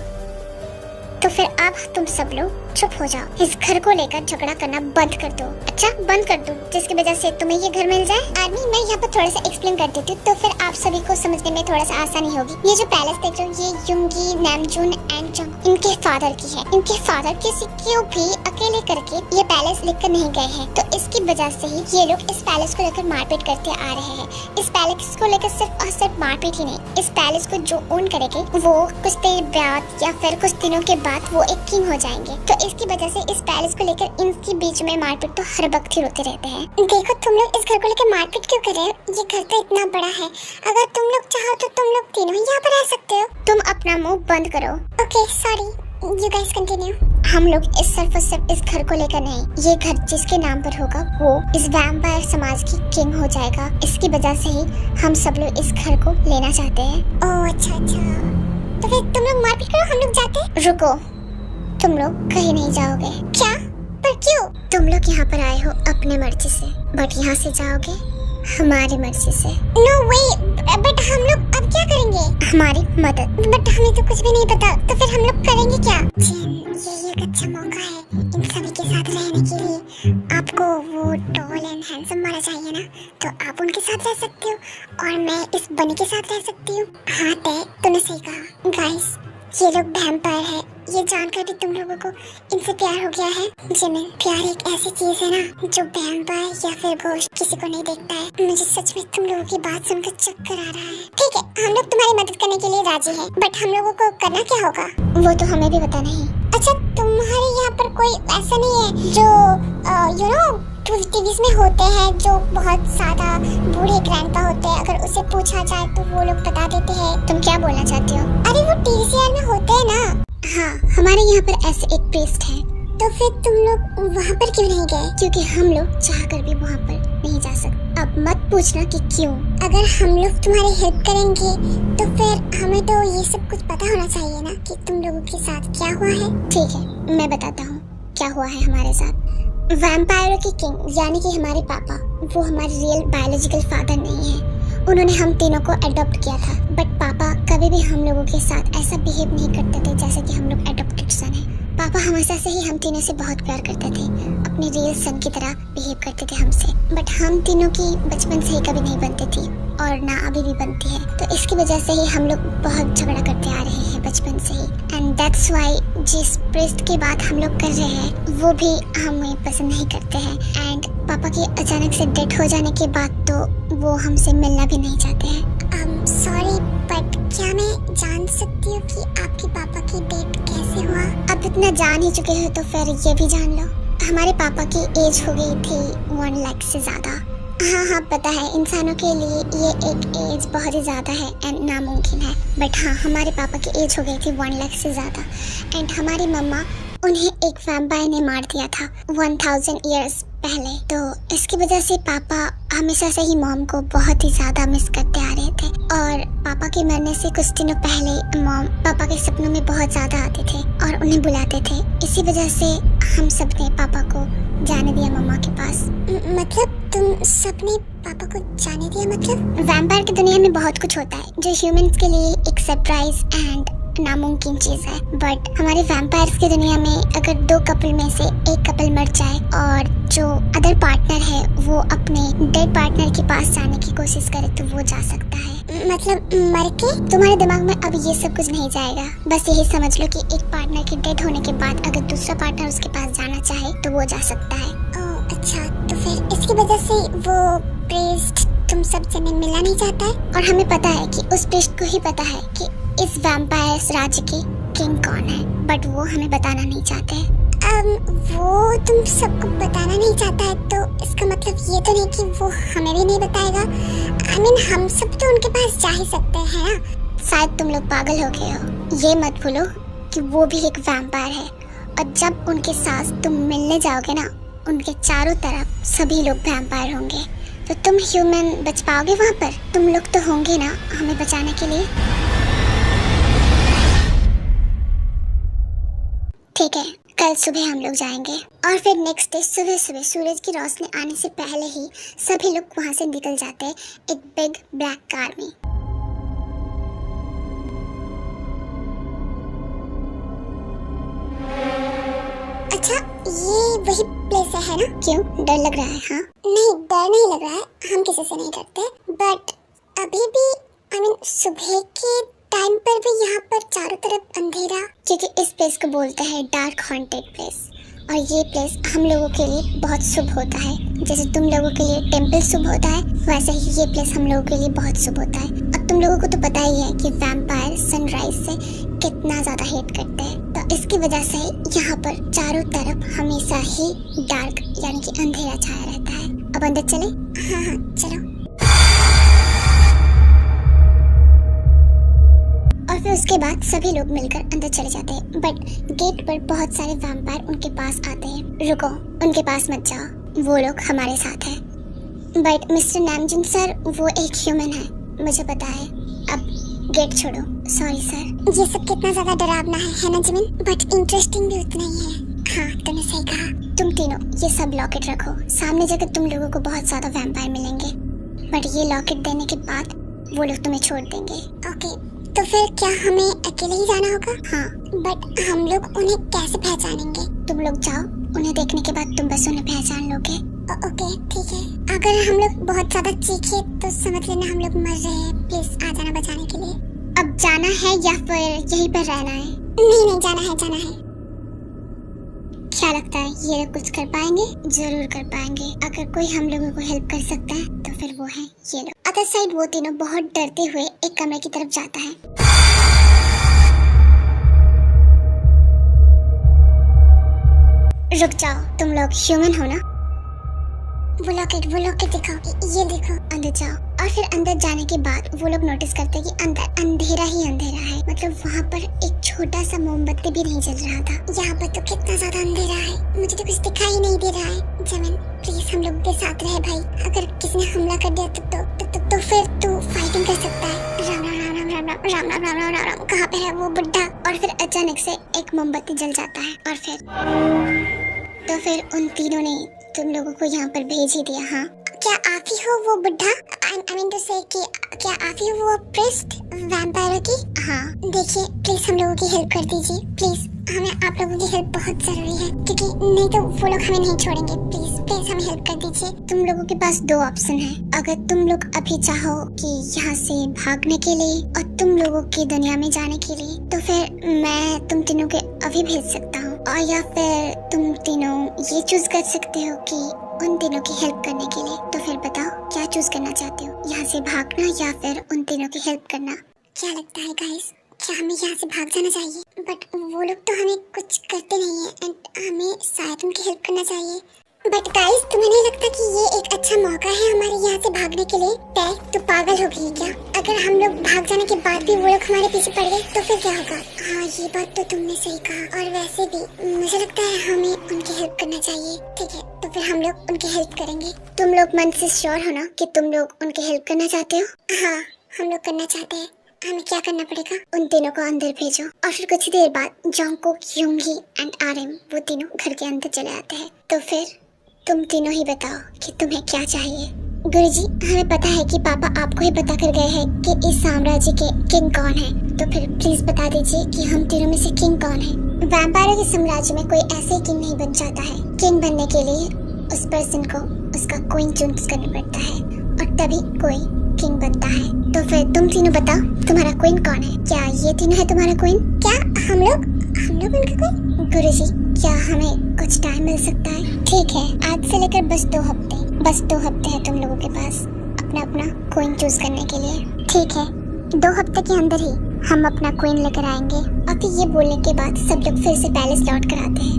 तो फिर अब तुम सब लोग चुप हो जाओ, इस घर को लेकर झगड़ा करना बंद कर दो। अच्छा बंद कर दो, जिसकी वजह से तुम्हें ये घर मिल जाए। आर्मी मैं यहाँ पर थोड़ा सा एक्सप्लेन कर देती हूँ तो फिर आप सभी को समझने में थोड़ा सा आसानी होगी। ये जो पैलेस देख रहे हो ये योंगी, नामजून एंड जंग इनके फादर की है। इनके फादर किसी को भी अकेले करके ये पैलेस लेकर नहीं गए हैं, तो इसकी वजह से ही ये लोग इस पैलेस को लेकर मारपीट करते आ रहे हैं। इस पैलेस को लेकर सिर्फ और सिर्फ मारपीट ही नहीं, इस पैलेस को जो ओन करेंगे वो कुछ देर बाद या फिर कुछ दिनों के बाद वो एक किंग हो जाएंगे। तो इसकी वजह से इस पैलेस को लेकर इनके बीच में मारपीट तो हर वक्त ही होते रहते हैं। देखो तुम लोग इस घर को लेकर मारपीट क्यों कर रहे हो? ये घर तो इतना बड़ा है, अगर तुम लोग चाहो तो तुम लोग तीनों यहाँ पर रह सकते हो। तुम अपना मुंह बंद करो। Okay sorry, you guys continue. हम लोग इस सिर्फ और सिर्फ इस घर को लेकर नहीं, ये घर जिसके नाम पर होगा वो इस वैम्पायर समाज की किंग हो जाएगा। इसकी वजह से ही हम सब लोग इस घर को लेना चाहते हैं। ओह अच्छा, तो फिर तुम लोग मारपीट करो, हम लोग जाते हैं। रुको, तुम लोग कहीं नहीं जाओगे। क्या? पर क्यों? तुम लोग यहाँ पर आए हो अपने मर्जी से, बट यहाँ से जाओगे हमारी मर्जी से। नो वे, बट हम लोग अब क्या करेंगे? हमारी मदद। बट हमें तो कुछ भी नहीं पता, तो फिर हम लोग करेंगे क्या? ये एक अच्छा मौका है इन सभी के साथ रहने के लिए। आपको वो टॉल एंड हैंडसम वाला चाहिए ना, तो आप उनके साथ रह सकते हो और मैं इस बनी के साथ रह सकती हूँ। हाँ तय, तूने सही कहा। गाइस, ये लोग वैम्पायर है, ये जानकर भी तुम लोगों को इनसे प्यार हो गया है। जिमिन, प्यार एक ऐसी चीज है ना जो वैम्पायर या फिर गोश्त किसी को नहीं देखता है। मुझे सच में तुम लोगों की बात सुनकर चक्कर आ रहा है। ठीक है, हम लोग तुम्हारी मदद करने के लिए राजी हैं, बट हम लोगों को करना क्या होगा वो तो हमें भी पता नहीं। अच्छा, तुम्हारे यहाँ पर कोई ऐसा नहीं है जो यू नो टीवीज़ में होते हैं जो बहुत ज्यादा बूढ़े ग्रैंडपा होते हैं, अगर उसे पूछा जाए तो वो लोग बता देते हैं। तुम क्या बोलना चाहती हो? अरे वो टीवी सीरियल में होते हैं ना। हाँ, हमारे यहाँ पर ऐसे एक प्रीस्ट है। तो फिर तुम लोग वहाँ पर क्यों नहीं गए? क्योंकि हम लोग चाहकर भी वहाँ पर नहीं जा सकते। अब मत पूछना कि क्यों। अगर हम लोग तुम्हारी हेल्प करेंगे तो फिर हमें तो ये सब कुछ पता होना चाहिए ना कि तुम लोगों के साथ क्या हुआ है। ठीक है, मैं बताता हूँ क्या हुआ है हमारे साथ। वैम्पायरों की किंग यानी कि हमारे पापा, वो हमारे रियल बायोलॉजिकल फादर नहीं है। उन्होंने हम तीनों को अडॉप्ट किया था, बट पापा कभी भी हम लोगों के साथ ऐसा बिहेव नहीं करते थे जैसे कि हम लोग अडॉप्टेड सन हैं। पापा हमेशा से ही हम तीनों से बहुत प्यार करते थे, अपने रियल सन की तरह बिहेव करते थे हमसे। बट हम तीनों की बचपन से ही कभी नहीं बनती थी और ना अभी भी बनती है, तो इसकी वजह से ही हम लोग बहुत झगड़ा करते आ रहे हैं बचपन से ही। एंड दैट्स व्हाई जिस प्रीस्ट की बात हम लोग कर रहे हैं वो भी हमें पसंद नहीं करते हैं। एंड पापा की अचानक से डेथ हो जाने के बाद तो वो हमसे मिलना भी नहीं चाहते हैं। सॉरी, बट क्या मैं जान सकती हूँ कि आपके पापा की डेथ कैसे हुआ? अब इतना जान ही चुके हो तो फिर ये भी जान लो। हमारे पापा की एज हो गई थी 1 लाख से ज्यादा। हाँ, पता है इंसानों के लिए ये एक एज बहुत ही ज़्यादा है एंड नामुमकिन है, बट हाँ हमारे पापा की एज हो गई थी 1 लाख से ज़्यादा। एंड हमारी मम्मा, उन्हें एक वैम्पायर ने मार दिया था 1000 ईयर्स पहले। तो इसकी वजह से पापा हमेशा से ही मॉम को बहुत ही ज़्यादा मिस करते आ रहे थे। और पापा के मरने से कुछ दिनों पहले मॉम पापा के सपनों में बहुत ज़्यादा आते थे और उन्हें बुलाते थे। इसी वजह से हम सब ने पापा को जाने दिया मम्मा के पास। मतलब तुम सबने पापा को जाने दिया? मतलब वैम्पायर की दुनिया में बहुत कुछ होता है जो ह्यूमंस के लिए एक सरप्राइज एंड नामुमकिन चीज है, बट हमारे वैम्पायर्स की दुनिया में अगर 2 कपल में से एक कपल मर जाए और जो अदर पार्टनर है वो अपने डेड पार्टनर के पास जाने की कोशिश करे तो वो जा सकता है। मतलब मर के? तुम्हारे दिमाग में अब ये सब कुछ नहीं जाएगा। बस यही समझ लो कि एक पार्टनर के डेड होने के बाद अगर दूसरा पार्टनर उसके पास जाना चाहे तो वो जा सकता है। ओह अच्छा, तो फिर इसकी वजह से वो प्रीस्ट तुम सब से मिलना नहीं चाहता है? और हमें पता है कि उस प्रीस्ट को ही पता है कि इस वैम्पायर्स राज्य की किंग कौन है, बट वो हमें बताना नहीं चाहते। वो तुम सबको बताना नहीं चाहता है तो इसका मतलब ये तो नहीं कि वो हमें भी नहीं बताएगा। I mean, हम सब तो उनके पास जा ही सकते हैं ना। शायद तुम लोग पागल हो गए हो। ये मत भूलो कि वो भी एक वैम्पायर है और जब उनके साथ तुम मिलने जाओगे ना, उनके चारों तरफ सभी लोग वैम्पायर होंगे, तो तुम ह्यूमन बच पाओगे वहाँ पर? तुम लोग तो होंगे ना हमें बचाने के लिए। ठीक है, कल सुबह हम लोग जाएंगे और फिर नेक्स्ट डे सुबह सुबह सूरज की रोशनी आने से पहले ही सभी लोग वहाँ से निकल जाते हैं एक बिग ब्लैक कार में। अच्छा, ये वही प्लेस है ना? क्यों, डर लग रहा है? हाँ नहीं, डर नहीं लग रहा है, हम किसी से नहीं डरते, बट अभी भी सुबह के टाइम पर भी यहाँ पर चारों तरफ अंधेरा, क्योंकि इस प्लेस को बोलते हैं डार्क हॉन्टेड प्लेस। और ये प्लेस हम लोगों के लिए बहुत शुभ होता है। जैसे तुम लोगों के लिए टेंपल शुभ होता है, वैसे ही ये प्लेस हम लोगों के लिए बहुत शुभ होता है। अब अब तुम लोगों को तो पता ही है कि वैम्पायर सनराइज से कितना ज्यादा हेट करते हैं, तो इसकी वजह से यहाँ पर चारों तरफ हमेशा ही डार्क यानी कि अंधेरा छाया रहता है। अब अंदर चले? हाँ चलो। और फिर उसके बाद सभी लोग मिलकर अंदर चले जाते हैं, बट गेट पर बहुत सारे वैम्पायर उनके पास आते हैं। रुको, उनके पास मत जाओ, वो लोग हमारे साथ हैं। बट मिस्टर नामजुन सर, वो एक ह्यूमन है, मुझे पता है। अब गेट छोड़ो। Sorry sir. ये सब कितना ज्यादा डरावना है ना जिमिन? बट इंटरेस्टिंग भी उतना ही है। हाँ, तुमने सही कहा। तुम तीनों ये सब लॉकेट रखो, सामने जाकर तुम लोगों को बहुत ज्यादा वैम्पायर मिलेंगे, बट ये लॉकेट देने के बाद वो लोग तुम्हें छोड़ देंगे। ओके, तो फिर क्या हमें अकेले ही जाना होगा? हाँ, बट हम लोग उन्हें कैसे पहचानेंगे? तुम लोग जाओ, उन्हें देखने के बाद तुम बस उन्हें पहचान लोगे। ओके ठीक है। अगर हम लोग बहुत ज्यादा चीखे तो समझ लेना हम लोग मर रहे हैं। प्लीज आ जाना बचाने के लिए। अब जाना है या फिर यहीं पर रहना है? नहीं, जाना है, जाना है। क्या लगता है ये लोग कुछ कर पाएंगे? जरूर कर पाएंगे। अगर कोई हम लोगों को हेल्प कर सकता है तो फिर वो है ये लोग। अदर साइड वो तीनों बहुत डरते हुए एक कमरे की तरफ जाता है। रुक जाओ, तुम लोग ह्यूमन हो ना? वो लॉकेट दिखाओ। ये देखो। अंदर जाओ। और फिर अंदर जाने के बाद वो लोग नोटिस करते हैं कि अंदर अंधेरा ही अंधेरा है। मतलब वहाँ पर एक छोटा सा मोमबत्ती भी नहीं जल रहा था। यहाँ पर तो कितना ज्यादा अंधेरा है, मुझे तो कुछ दिखाई नहीं दे रहा है। जमीन प्लीज हम लोग के साथ रहे भाई। अगर किसी ने हमला कर दिया तो फिर तू फाइटिंग कर सकता है। राम राम राम राम राम राम राम राम राम राम राम। कहाँ पे है वो बुड्ढा? और फिर अचानक से एक मोमबत्ती जल जाता है और फिर उन तीनों ने तुम लोगों को यहाँ पर भेज ही दिया। हाँ, क्या आप ही हो वो बुड्ढा? I mean to say कि क्या आप ही वो प्रिस्ट वैम्पायरों की? हाँ, देखिए प्लीज हम लोगों की हेल्प कर दीजिए। प्लीज हमें आप लोगों की हेल्प बहुत जरूरी है, क्योंकि नहीं तो वो लोग हमें नहीं छोड़ेंगे। प्लीज हमें हेल्प कर दीजिए। तुम लोगों के पास दो ऑप्शन है। अगर तुम लोग अभी चाहो कि यहाँ से भागने के लिए और तुम लोगों की दुनिया में जाने के लिए, तो फिर मैं तुम तीनों के अभी भेज सकता हूँ, और या फिर तुम तीनों ये चूज कर सकते हो कि उन तीनों की हेल्प करने के लिए। तो फिर बताओ क्या चूज करना चाहते हो, यहाँ से भागना या फिर उन तीनों की हेल्प करना? क्या लगता है गाइस, क्या हमें यहाँ से भाग जाना चाहिए? बट वो लोग तो हमें कुछ करते नहीं है एंड हमें शायद उनकी हेल्प करना चाहिए। बट गाइस, तुम्हें नहीं लगता कि ये एक अच्छा मौका है हमारे यहाँ से भागने के लिए? तू पागल हो गई क्या? अगर हम लोग भाग जाने के बाद भी वो लोग हमारे पीछे पड़ गए तो फिर क्या होगा? हाँ, ये बात तो तुमने सही कहा। और वैसे भी मुझे लगता है हमें उनकी हेल्प करना चाहिए। ठीक है, तो फिर हम लोग उनकी हेल्प करेंगे। तुम लोग मन से श्योर हो ना कि तुम लोग उनकी हेल्प करना चाहते हो? हाँ, हम लोग करना चाहते हैं। हमें क्या करना पड़ेगा? उन तीनों को अंदर भेजो। और फिर कुछ देर बाद जोंगकुक, यूंगी एंड आरएम वो तीनों घर के अंदर चले आते हैं। तो फिर तुम तीनों ही बताओ कि तुम्हें क्या चाहिए। गुरुजी, हमें पता है कि पापा आपको ही बता कर गए हैं कि इस साम्राज्य के किंग कौन है, तो फिर प्लीज बता दीजिए कि हम तीनों में से किंग कौन है। वैम्पायरों के साम्राज्य में कोई ऐसे किंग नहीं बन जाता है। किंग बनने के लिए उस पर्सन को उसका क्वीन चूज करना पड़ता है और तभी कोई किंग बनता है। तो फिर तुम तीनों बताओ तुम्हारा क्वीन कौन है? क्या ये तीनों है तुम्हारा क्वीन? क्या हम लोग उनका क्वीन? गुरुजी, क्या हमें कुछ टाइम मिल सकता है? ठीक है, आज से लेकर बस 2 हफ्ते हैं तुम लोगों के पास अपना क्वीन चूज करने के लिए। ठीक है, 2 हफ्ते के अंदर ही हम अपना क्वीन लेकर आएंगे। और फिर ये बोलने के बाद सब लोग फिर से पैलेस लौट कर आते हैं।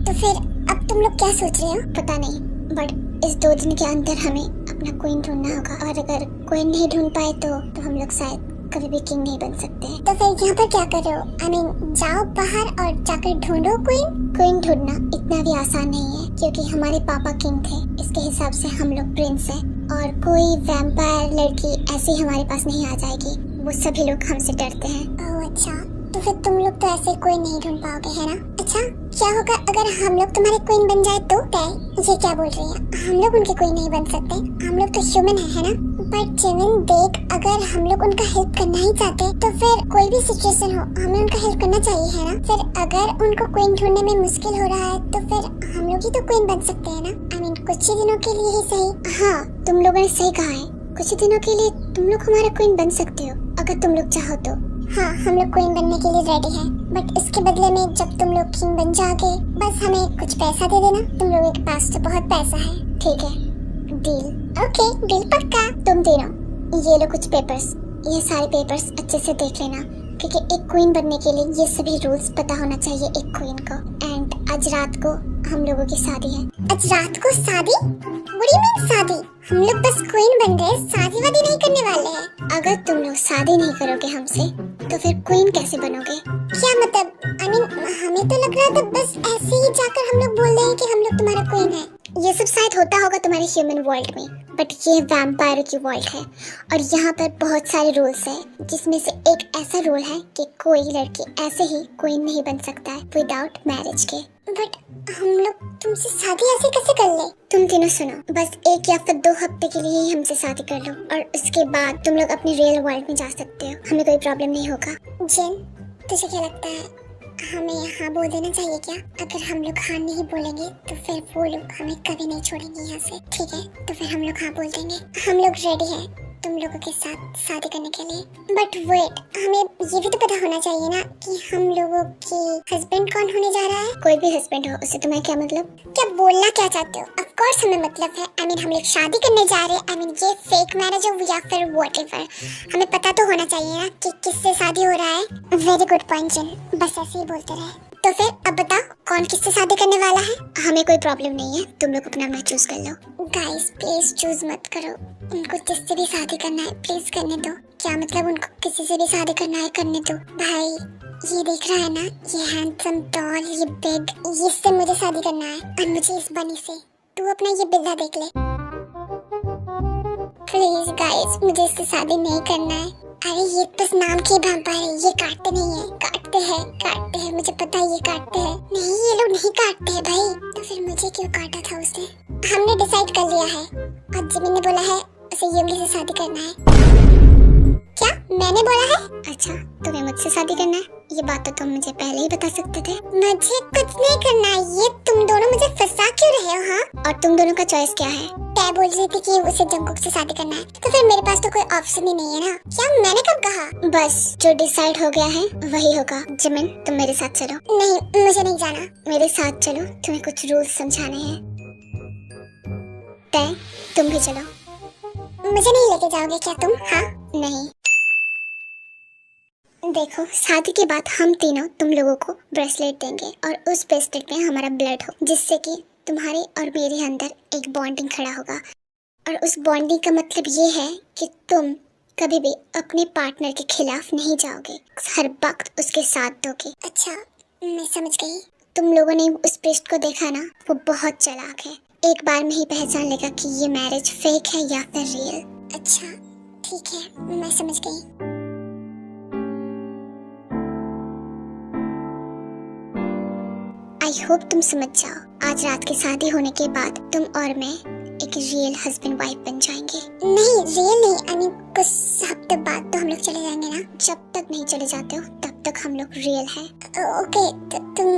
तो फिर अब तुम लोग क्या सोच रहे हो? पता नहीं, बट इस 2 दिन के अंदर हमें अपना क्वीन ढूंढना होगा, और अगर क्वीन नहीं ढूंढ पाए तो हम लोग शायद कभी भी किंग नहीं बन सकते। तो फिर यहाँ पर क्या कर रहे हो? I mean, जाओ बाहर और जाकर ढूंढो क्वीन ढूंढना इतना भी आसान नहीं है, क्योंकि हमारे पापा किंग थे, इसके हिसाब से हम लोग प्रिंस हैं, और कोई वैम्पायर लड़की ऐसे ही हमारे पास नहीं आ जाएगी। वो सभी लोग हमसे डरते हैं। ओह अच्छा, तो फिर तुम लोग तो ऐसे कोई नहीं ढूंढ पाओगे, है ना? अच्छा, क्या होगा अगर हम लोग तुम्हारे क्वीन बन जाए तो? ये क्या बोल रही है? हम लोग उनके क्वीन नहीं बन सकते, हम लोग तो ह्यूमन है ना? बट जिमिन देख, अगर हम लोग उनका हेल्प करना ही चाहते तो फिर कोई भी सिचुएशन हो हमें उनका हेल्प करना चाहिए, है ना? फिर अगर उनको क्वीन ढूंढने में मुश्किल हो रहा है तो फिर हम लोग ही तो क्वीन बन सकते हैं ना? I mean, कुछ ही दिनों के लिए ही सही। हाँ, तुम लोगों ने सही कहा है, कुछ ही दिनों के लिए तुम लोग हमारा क्वीन बन सकते हो अगर तुम लोग चाहो तो। हाँ, हम लोग क्वीन बनने के लिए रेडी हैं, बट इसके बदले में जब तुम लोग किंग बन जाओगे बस हमें कुछ पैसा दे देना। तुम लोगों के पास तो बहुत पैसा है। ठीक है, डील। ओके, डील पक्का। तुम तीनों ये लो कुछ पेपर्स, ये सारे पेपर्स अच्छे से देख लेना, क्योंकि एक क्वीन बनने के लिए ये सभी रूल्स पता होना चाहिए एक क्वीन को। एंड आज रात को हम लोगों की शादी है। आज रात को शादी? What do you mean शादी? हम लोग बस क्वीन बन रहे, शादी वादी नहीं करने वाले हैं। अगर तुम लोग शादी नहीं करोगे हमसे, तो फिर क्वीन कैसे बनोगे? क्या मतलब? I mean, हमें तो लग रहा था बस ऐसे ही जाकर हम लोग बोल देंगे कि हम लोग तुम्हारा क्वीन है। ये सब शायद होता होगा तुम्हारे ह्यूमन वर्ल्ड में, बट ये वैम्पायर की वर्ल्ड है और यहाँ पर बहुत सारे रूल्स है, जिसमें से एक ऐसा रूल है कि कोई लड़की ऐसे ही क्वीन नहीं बन सकता है विदाउट मैरिज के। बट हम लोग तुमसे शादी ऐसे कैसे कर ले? तुम तीनों सुनो, बस 1 या फिर 2 हफ्ते के लिए ही हमसे शादी कर लो और उसके बाद तुम लोग अपने रियल वर्ल्ड में जा सकते हो, हमें कोई प्रॉब्लम नहीं होगा। जिन, तुझे क्या लगता है हमें हाँ बोल देना चाहिए क्या? अगर हम लोग हाँ नहीं बोलेंगे तो फिर वो लोग हमें कभी नहीं छोड़ेंगे यहाँ से, ठीक है? तो फिर हम लोग हाँ बोल देंगे। हम लोग रेडी हैं तुम लोगों के साथ शादी करने के लिए। बट वेट, हमें ये भी तो पता होना चाहिए ना कि हम लोगों की हस्बैंड कौन होने जा रहा है? कोई भी हस्बैंड हो, उससे तुम्हें क्या मतलब? क्या बोलना क्या चाहते हो? ऑफ कोर्स हमें मतलब है। I mean, हम लोग शादी करने जा रहे हैं। I mean, ये फेक मैरिज हो या फिर व्हाटएवर, हमें पता तो होना चाहिए ना कि किससे शादी हो रहा है। वेरी गुड पॉइंट जिन, बस ऐसे ही बोलते रहे। तो फिर अब बताओ कौन किससे शादी करने वाला है? हमें कोई प्रॉब्लम नहीं है, तुम लोग अपना चूज कर लो। गाइस प्लीज चूज मत करो, उनको जिससे भी शादी करना है प्लीज करने दो। क्या मतलब उनको किसी से भी शादी करना है करने दो। भाई ये देख रहा है ना, ये हैंडसम टॉल, ये बिग, इससे मुझे शादी करना है और मुझे इस बनी से। तू अपना ये बिल्ला देख ले प्लीज। गाइस मुझे इससे शादी नहीं करना है। अरे ये बस नाम के वैम्पायर है, ये काटते नहीं है। काटते हैं, मुझे पता है ये काटते हैं। नहीं, ये लोग नहीं काटते हैं भाई। तो फिर मुझे क्यों काटा था उसने? हमने डिसाइड कर लिया है और जिमिन ने बोला है उसे युंगी से शादी करना है। क्या मैंने बोला है? अच्छा, तुम्हें मुझसे शादी करना है? ये बात तो तुम मुझे पहले ही बता सकते थे। मुझे कुछ नहीं करना है, ये तुम दोनों मुझे फंसा क्यों रहे हो? हाँ, और तुम दोनों का चॉइस क्या है? मैं बोल रही थी कि उसे जंगकुक से शादी करना है, तो फिर मेरे पास तो कोई ऑप्शन ही नहीं है ना। क्या मैंने कब कहा? बस जो डिसाइड हो गया है वही होगा। जिमिन तुम मेरे साथ चलो। नहीं, मुझे नहीं जाना। मेरे साथ चलो, तुम्हें कुछ रूल्स समझाने हैं। तय, तुम भी चलो। मुझे नहीं लेके जाओगे क्या तुम? हाँ? नहीं। देखो, शादी के बाद हम तीनों तुम लोगों को ब्रेसलेट देंगे और उस ब्रेसलेट में हमारा ब्लड हो, जिससे कि तुम्हारे और मेरे अंदर एक बॉन्डिंग खड़ा होगा। और उस बॉन्डिंग का मतलब ये है कि तुम कभी भी अपने पार्टनर के खिलाफ नहीं जाओगे, हर वक्त उसके साथ दोगे। अच्छा, मैं समझ गई। तुम लोगों ने उस प्रीस्ट को देखा ना, वो बहुत चालाक है। एक बार में ही पहचान लेगा कि ये मैरिज फेक है या फिर रियल। अच्छा ठीक है, मैं समझ गई। आई होप तुम समझ जाओ। आज रात की शादी होने के बाद तुम और मैं एक रियल हस्बैंड वाइफ बन जाएंगे। नहीं, रियल नहीं, आई मीन कुछ हफ्ते बाद तो हम लोग चले जाएंगे ना। जब तक नहीं चले जाते हो तब तक हम लोग रियल है। ओके, तुम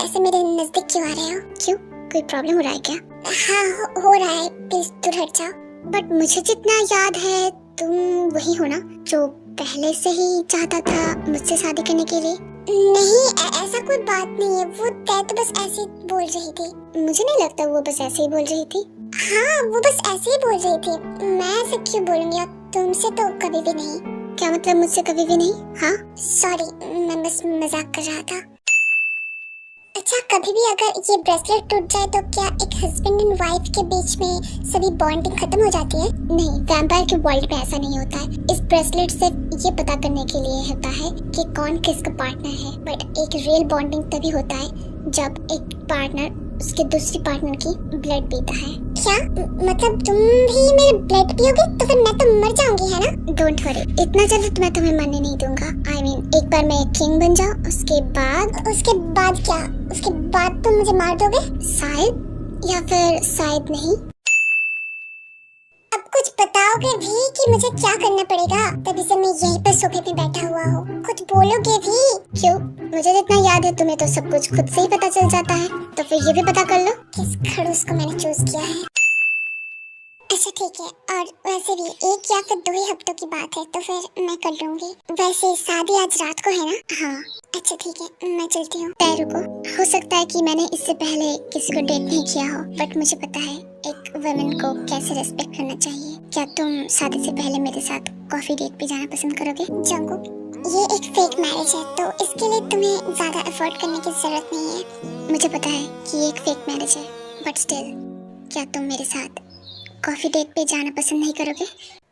ऐसे मेरे नजदीक क्यों आ रहे हो? क्यों, कोई प्रॉब्लम हो रहा है क्या? हाँ हो रहा है, प्लीज दूर हट जाओ। बट मुझे जितना याद है तुम वही हो ना जो पहले से ही चाहता था मुझसे शादी करने के लिए। नहीं, ऐसा कोई बात नहीं है। वो तय तो बस ऐसे ही बोल रही थी। मुझे नहीं लगता वो बस ऐसे ही बोल रही थी। हाँ, वो बस ऐसे ही बोल रही थी। मैं ऐसे क्यों बोलूंगी? तुमसे तो कभी भी नहीं। क्या मतलब मुझसे कभी भी नहीं? हाँ सॉरी, मैं बस मजाक कर रहा था। अच्छा, कभी भी अगर ये ब्रेसलेट टूट जाए तो क्या एक हस्बैंड एंड वाइफ के बीच में सभी बॉन्डिंग खत्म हो जाती है? नहीं, वैम्पायर के वर्ल्ड में ऐसा नहीं होता है। इस ब्रेसलेट से ये पता करने के लिए होता है कि कौन किसका पार्टनर है। बट एक रियल बॉन्डिंग तभी होता है जब एक पार्टनर उसके दूसरी पार्टनर की ब्लड पीता है। क्या मतलब तुम भी मेरे ब्लड पियोगे? तो फिर मैं तो मर जाऊंगी, है ना? डोंट वरी, इतना जल्दी तो मैं तुम्हें मरने नहीं दूंगा। आई मीन एक बार मैं किंग बन जाऊं, उसके बाद क्या? उसके बाद तुम मुझे मार दोगे? शायद, या फिर शायद नहीं। अब कुछ बताओगे भी कि मुझे क्या करना पड़ेगा? तभी से मैं यहीं पर सोफे पे बैठा हुआ हूँ। कुछ बोलोगे भी? क्यों, मुझे जितना याद है तुम्हें तो सब कुछ खुद से ही पता चल जाता है, तो फिर ये भी पता कर लो किस खड़ूस को मैंने चूज किया है। अच्छा ठीक है, और वैसे भी 1 या फिर 2 ही हफ्तों की बात है, तो फिर मैं कर लूंगी। वैसे शादी आज रात को है ना? हाँ। अच्छा ठीक है, मैं चलती हूँ। रुको, हो सकता है कि मैंने इससे पहले किसी को डेट नहीं किया हो, बट मुझे पता है एक वुमेन को कैसे रेस्पेक्ट करना चाहिए। क्या तुम शादी से पहले मेरे साथ कॉफी डेट पे जाना पसंद करोगे? जंगकुक, ये एक फेक मैरिज है तो इसके लिए तुम्हें ज्यादा एफर्ट करने की जरूरत नहीं है। मुझे पता है कि ये एक फेक मैरिज है, बट स्टिल क्या तुम मेरे साथ कॉफी डेट पे जाना पसंद नहीं करोगे?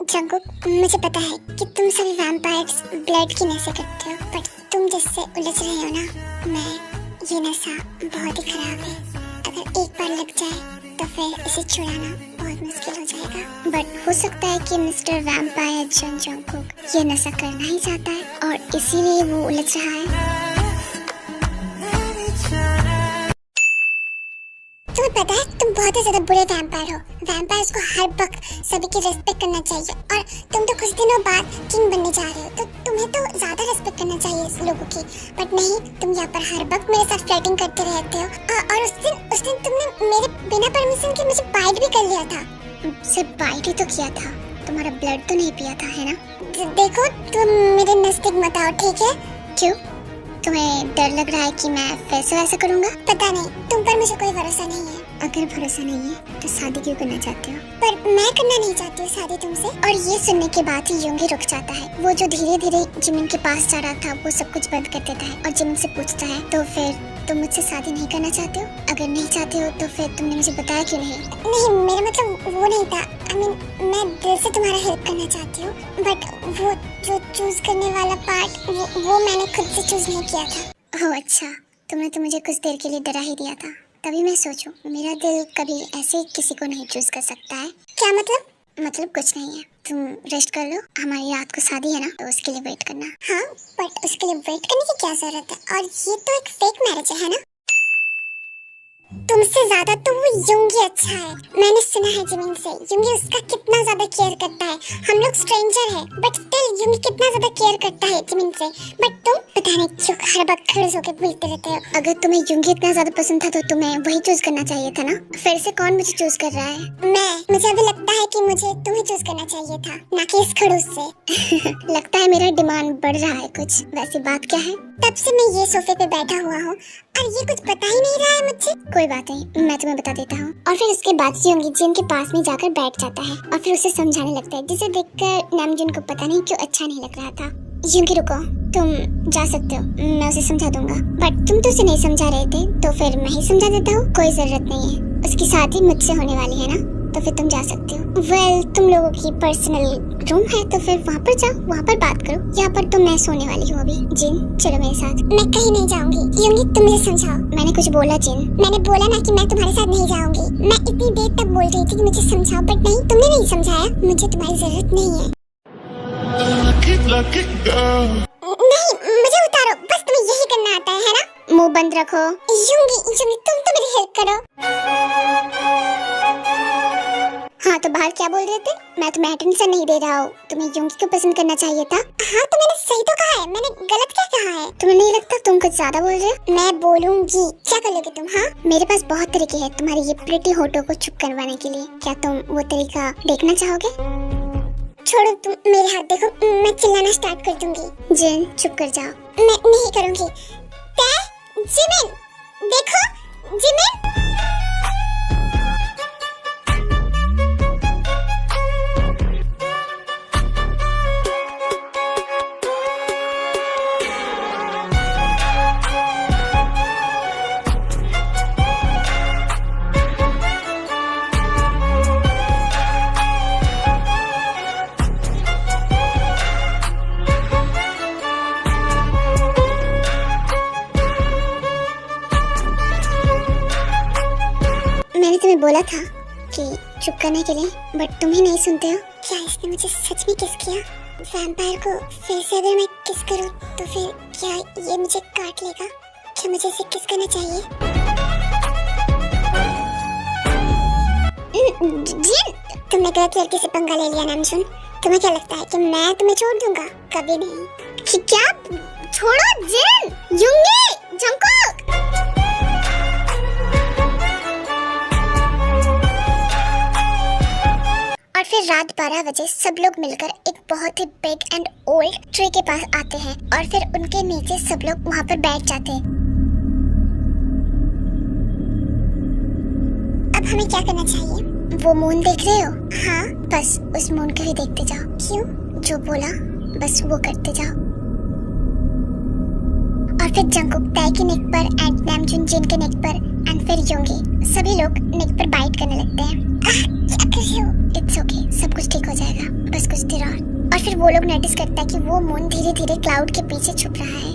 जंगकुक, मुझे पता है कि तुम सभी वैम्पायर्स ब्लड की नशे करते हो, बट तुम जिससे उलझ रहे हो ना, ये नशा बहुत ही खराब है। अगर एक बार लग जाए तो फिर इसे छुड़ाना बहुत मुश्किल हो जाएगा। बट हो सकता है कि मिस्टर वैम्पायर जंगकुक ये नशा करना ही चाहता है और इसीलिए वो उलझ रहा है। तुम्हें पता है तुम बहुत ही ज्यादा बुरे वैम्पायर हो। वैम्पायर्स को हर वक्त सभी की रेस्पेक्ट करना चाहिए और तुम तो कुछ दिनों बाद किंग बनने जा रहे हो, तो तुम्हें तो ज्यादा रेस्पेक्ट करना चाहिए इस लोगों की। बट नहीं, तुम यहाँ पर हर वक्त मेरे साथ फ्लर्टिंग करते रहते हो और उस दिन तुमने मेरे बिना परमिशन के मुझे बाइट भी कर लिया था। सिर्फ बाइट ही तो किया था, तुम्हारा ब्लड तो नहीं पिया था, है ना? देखो, तुम मेरे नजदीक मत आओ, ठीक है? क्यों? तुम्हें डर लग रहा है कि मैं फिर से वैसा करूँगा? पता नहीं, तुम पर मुझे कोई भरोसा नहीं है। अगर भरोसा नहीं है तो शादी क्यों करना चाहते हो? पर मैं करना नहीं चाहती हूँ शादी तुमसे। और ये सुनने के बाद ही योंगी रुक जाता है। वो जो धीरे धीरे जिमिन के पास जा रहा था वो सब कुछ बंद कर देता है और जिमिन से पूछता है, तो फिर तुम मुझसे शादी नहीं करना चाहते हो? अगर नहीं चाहते हो तो फिर तुमने मुझे बताया क्यों नहीं? नहीं, मेरा मतलब वो नहीं था। मैं दिल से तुम्हारा हेल्प करना चाहती हूँ, बट वो जो चूज करने वाला पार्ट वो मैंने खुद से चूज नहीं किया था। ओह अच्छा, तुमने तो मुझे कुछ देर के लिए डरा ही दिया था। तभी मैं सोचूं, मेरा दिल कभी ऐसे किसी को नहीं चूज कर सकता है। क्या मतलब? मतलब कुछ नहीं है, तुम रेस्ट कर लो। हमारी रात को शादी है ना, तो उसके लिए वेट करना। हाँ, बट उसके लिए वेट करने की क्या जरूरत है? और ये तो एक फेक मैरिज है ना? तुमसे ज्यादा तो वो युंगी अच्छा है। मैंने सुना है जिमिन से, युंगी उसका कितना ज्यादा केयर करता है। हम लोग स्ट्रेंजर है, बट स्टिल युंगी कितना ज्यादा केयर करता है जिमिन से। बट तुम पता नहीं क्यों हर वक्त खड़े होकर बोलते रहते हो। अगर तुम्हें युंगी इतना ज्यादा पसंद था तो तुम्हें वही चूज करना चाहिए था ना? फिर से कौन मुझे चूज कर रहा है? मुझे अभी लगता है कि मुझे तुम्हें चूज करना चाहिए था, ना कि इस खड़ूस से। लगता है मेरा डिमांड बढ़ रहा है कुछ। वैसी बात क्या है? तब से मैं ये सोफे पे बैठा हुआ हूँ और ये कुछ पता ही नहीं रहा है मुझे। कोई बात नहीं, मैं तुम्हें बता देता हूँ। और फिर उसके बाद युंगी जिन के पास में जाकर बैठ जाता है और फिर उसे समझाने लगता है, जिसे देखकर नामजुन को पता नहीं क्यों अच्छा नहीं लग रहा था। युंगी रुको, तुम जा सकते हो, मैं उसे समझा दूंगा। बट तुम तो उसे नहीं समझा रहे थे, तो फिर मैं ही समझा देता हूँ। कोई जरूरत नहीं है, उसकी शादी मुझसे होने वाली है ना, तो फिर तुम जा सकते हो। वेल, तुम लोगों की पर्सनल रूम है तो फिर वहाँ पर जाओ, वहाँ पर बात करो। यहाँ पर तो मैं सोने वाली हूँ अभी। जिन, चलो मेरे साथ। मैं कहीं नहीं जाऊंगी। युंगी, तुम मुझे समझाओ। मैंने कुछ बोला जिन? मैंने बोला ना कि मैं तुम्हारे साथ नहीं जाऊंगी। मैं इतनी देर तक बोल रही थी कि मुझे समझाओ, बट नहीं, तुमने नहीं समझाया। मुझे तुम्हारी जरूरत नहीं है। नहीं, मुझे उतारो, बस तुम्हें यही करना आता है ना? मुंह बंद रखो। युंगी, तुम तो मेरी हेल्प करो। हाँ, तो बाहर क्या बोल रहे थे? मैं तुम्हें अटेंशन नहीं दे रहा हूँ। तुम्हें युंगी को पसंद करना चाहिए था। हाँ, तो मैंने सही तो कहा है, मैंने गलत क्या कहा है? तुम्हें नहीं लगता तुम कुछ ज्यादा बोल रहे हो? मैं बोलूंगी। क्या कर लोगे तुम? हाँ, मेरे पास बहुत तरीके हैं तुम्हारे ये प्रिटी होठों को चुप करवाने के लिए। क्या तुम वो तरीका देखना चाहोगे? छोड़ो, तुम मेरे हाथ देखो, मैं चिल्लाना स्टार्ट कर दूंगी। जिन, चुप कर जाओ। मैं नहीं करूंगी। जिमिन, देखो, जिमिन। मैंने तुम्हें बोला था कि चुप करने के लिए, बट तुम ही नहीं सुनते हो। क्या इसने मुझे सच में किस किया? वैम्पायर को फिर से अगर मैं किस करूं तो फिर क्या ये मुझे काट लेगा? क्या मुझे इसे किस करना चाहिए? जिन, तुमने गलत लड़की से पंगा ले लिया नामजुन। तुम्हें क्या लगता है कि मैं तुम्हें छोड़ दूंगा? कभी नहीं। क्या? छोड़ो जिन, युंगी, जंगकुक। और फिर रात 12 बजे सब लोग मिलकर एक बहुत ही बिग एंड ओल्ड ट्री के पास आते हैं और फिर उनके नीचे सब लोग वहाँ पर बैठ जाते हैं। अब हमें क्या करना चाहिए? वो मून देख रहे हो? हाँ। बस उस मून को ही देखते जाओ। क्यों? जो बोला बस वो करते जाओ। और फिर जंगकुक ताई के नेक पर एंड नामजून जिन के नेक पर एंड फिर योंगी सभी लोग नेक पर बाइट करने लगते हैं। क्या कर रहे हो? इट्स ओके, सब कुछ ठीक हो जाएगा, बस कुछ देर और फिर वो लोग नोटिस करता है कि वो मून धीरे धीरे क्लाउड के पीछे छुप रहा है।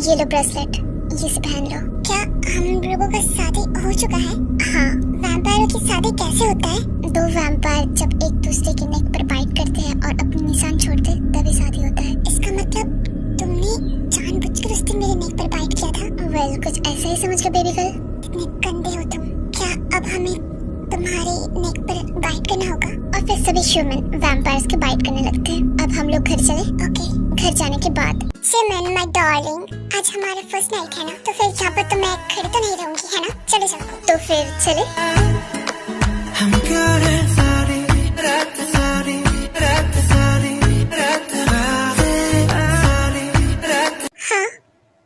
ये लो ब्रेसलेट, ये से पहन लो। क्या हम लोगों का शादी हो चुका है? हाँ। वैम्पायरों की शादी कैसे होता है? दो वैम्पायर जब एक दूसरे के नेक पर बाइट करते हैं और अपने निशान छोड़ते तभी शादी होता है। इसका मतलब तुमने जानबूझकर उस दिन मेरे नेक पर बाइट किया था? वेल, कुछ ऐसा ही समझ लो बेबी गर्ल। इतने गंदे हो तुम। क्या अब हमें तुम्हारे नेक पर बाइट करना होगा? और फिर सभी ह्यूमन वैम्पायर्स के बाइट करने लगते हैं। अब हम लोग घर चले? ओके। घर जाने के बाद जिमिन माय डार्लिंग, आज हमारा फर्स्ट नाइट है ना, तो फिर यहाँ पर तो मैं खड़ी तो नहीं रहूंगी, है ना? चले जाओ। तो फिर चले। हाँ,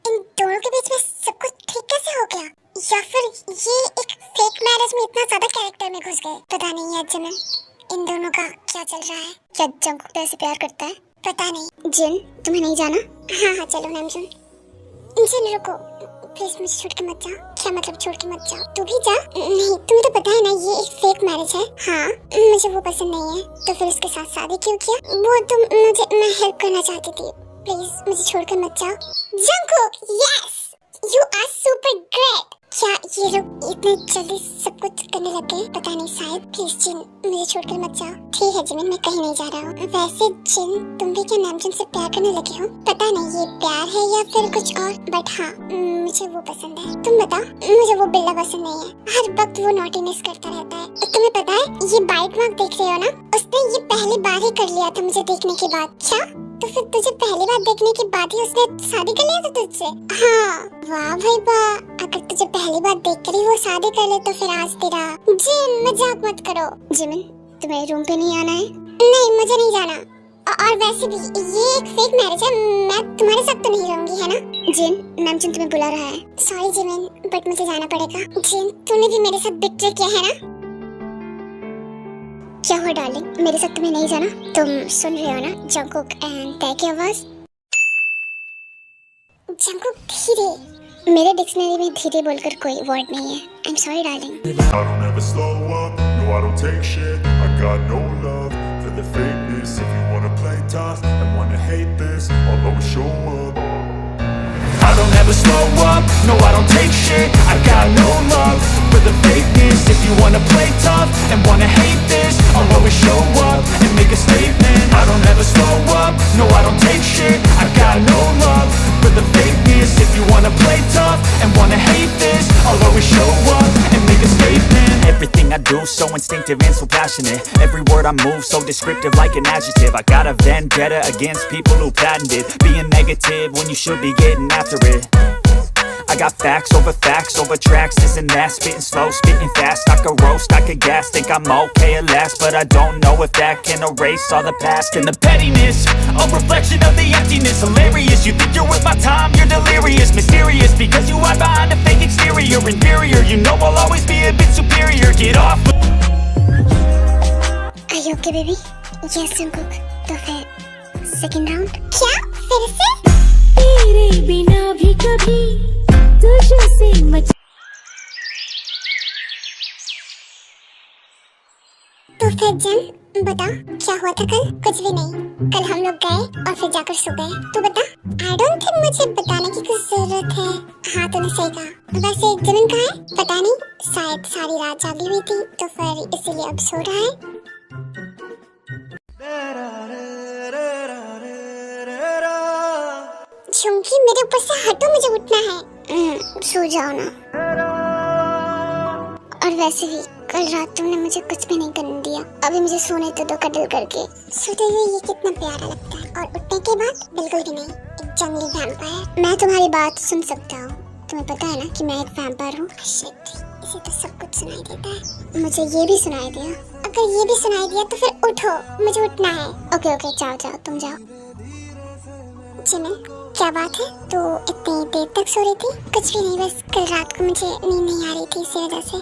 इन दोनों के बीच में सब कुछ ठीक कैसे हो गया? या फिर ये एक फेक मैरिज में इतना ज्यादा कैरेक्टर में घुस गए? पता नहीं यार जिमिन, इन दोनों का क्या चल रहा है? क्या जंगकुक ऐसे प्यार करता है? पता नहीं। जिन, तुम्हें नहीं जाना? हाँ चलो नामजून। जिन रुको, प्लीज मुझे छोड़ के मत जाओ। क्या मतलब छोड़ के मत जाओ? तू भी जा। नहीं, तुम्हें तो पता है ना ये एक फेक मैरिज है। हाँ, मुझे वो पसंद नहीं है, तो फिर उसके साथ शादी क्यों किया? वो तुम मैं हेल्प करना चाहती थी, प्लीज मुझे छोड़ कर मत जाओ। Jungkook, yes, you are super great. क्या ये लोग इतने जल्दी सब कुछ करने लग गए? पता नहीं, शायद। प्लीज जिन, मुझे छोड़कर मत जाओ। ठीक है जिमिन, मैं कहीं नहीं जा रहा हूँ। वैसे जिन, तुम भी क्या नामजून से प्यार करने लगे हो? पता नहीं ये प्यार है या फिर कुछ और, बट हाँ मुझे वो पसंद है। तुम बताओ? मुझे वो बिल्ला पसंद नहीं है, हर वक्त वो नॉटीनेस करता रहता है। तुम्हें पता है ये बाइट मार्क देख रहे हो ना, उसने ये पहली बार ही कर लिया था मुझे देखने के बाद। क्या? तो फिर तुझे पहली बार देखने के बाद ही उसने शादी कर लिया था तुझसे? हाँ। वाह भाई वाह, अगर तुझे पहली बार देख कर ही वो शादी कर ले तो फिर आज तेरा। जिन, मजाक मत करो। जिमिन, तुम्हें रूम पे नहीं आना है? नहीं, मुझे नहीं जाना। और वैसे भी ये एक फेक मैरिज है, मैं तुम्हारे साथ तो नहीं रहूंगी, है ना? जिन, नामजून तुम्हें बुला रहा है। सॉरी जिमिन, बट मुझे जाना पड़ेगा। जिन, तूने भी मेरे साथ बिट्रे किया है ना? क्या हुआ डार्लिंग, मेरे साथ तुम्हें नहीं जाना? तुम सुन रहे हो ना जंगकुक एंड ताई की आवाज? जंगकुक, धीरे। मेरे डिक्शनरी में धीरे बोलकर कोई वर्ड नहीं है। I'm sorry darling. I don't ever slow up, no I don't take shit. I got no love for the fakeness. If you wanna play tough and wanna hate this, I'll always show up. I don't ever slow up, no I don't take shit. I got no love for the fakeness. If you wanna play tough and wanna hate this, I'll always show up and make a statement. I don't ever slow up, no I don't take shit. I got no love for the fakeness. If you wanna play tough and wanna hate this, I'll always show up and make a statement. Everything I do so instinctive and so passionate. Every word I move so descriptive like an adjective. I got a vendetta against people who patented being negative when you should be getting after it. I got facts over tracks, this and that. Spitting slow, spitting fast. I could roast, I could gas. Think I'm okay at last, but I don't know if that can erase all the past. And the pettiness, a reflection of the emptiness. Hilarious, you think you're worth my time, you're delirious. Mysterious, because you hide behind a fake exterior. Inferior, you know I'll always be a bit superior. Get off. Are you okay baby? Yes Jungkook, तो फिर second round? क्या? फिर से? तेरे बिना भी कभी तुझसे मच। तो फिर जिन, बता क्या हुआ था कल? कुछ भी नहीं, कल हम लोग गए और फिर जाकर सो गए। तू बता। I don't think मुझे बताने की कुछ जरूरत है। हाँ तूने सही कहा। वैसे जिमिन कहाँ है? पता नहीं, शायद सारी रात जागी हुई थी तो फिर इसीलिए अब सो रहा है। चुंकी मेरे ऊपर से हटो, मुझे उठना है। सो जाओ ना। और वैसे भी कल रात तुमने मुझे कुछ भी नहीं करने दिया, अभी मुझे सोने तो दो कदल करके। सोते हुए ये कितना प्यारा लगता है, और उठने के बाद बिल्कुल भी नहीं, एक जंगली वैम्पायर। मैं तुम्हारी बात सुन सकता हूँ, तुम्हें पता है ना कि मैं एक वैम्पायर हूँ। शिट, इसे तो सब कुछ सुनाई देता है। मुझे ये भी सुनाई दिया। अगर ये भी सुनाई दिया तो फिर उठो, मुझे उठना है। ओके ओके, जाओ जाओ, तुम जाओ। जिमिन, क्या बात है? तो इतनी देर तक सो रही थी? कुछ भी नहीं, बस कल रात को मुझे नींद नहीं आ रही थी, इसी वजह से।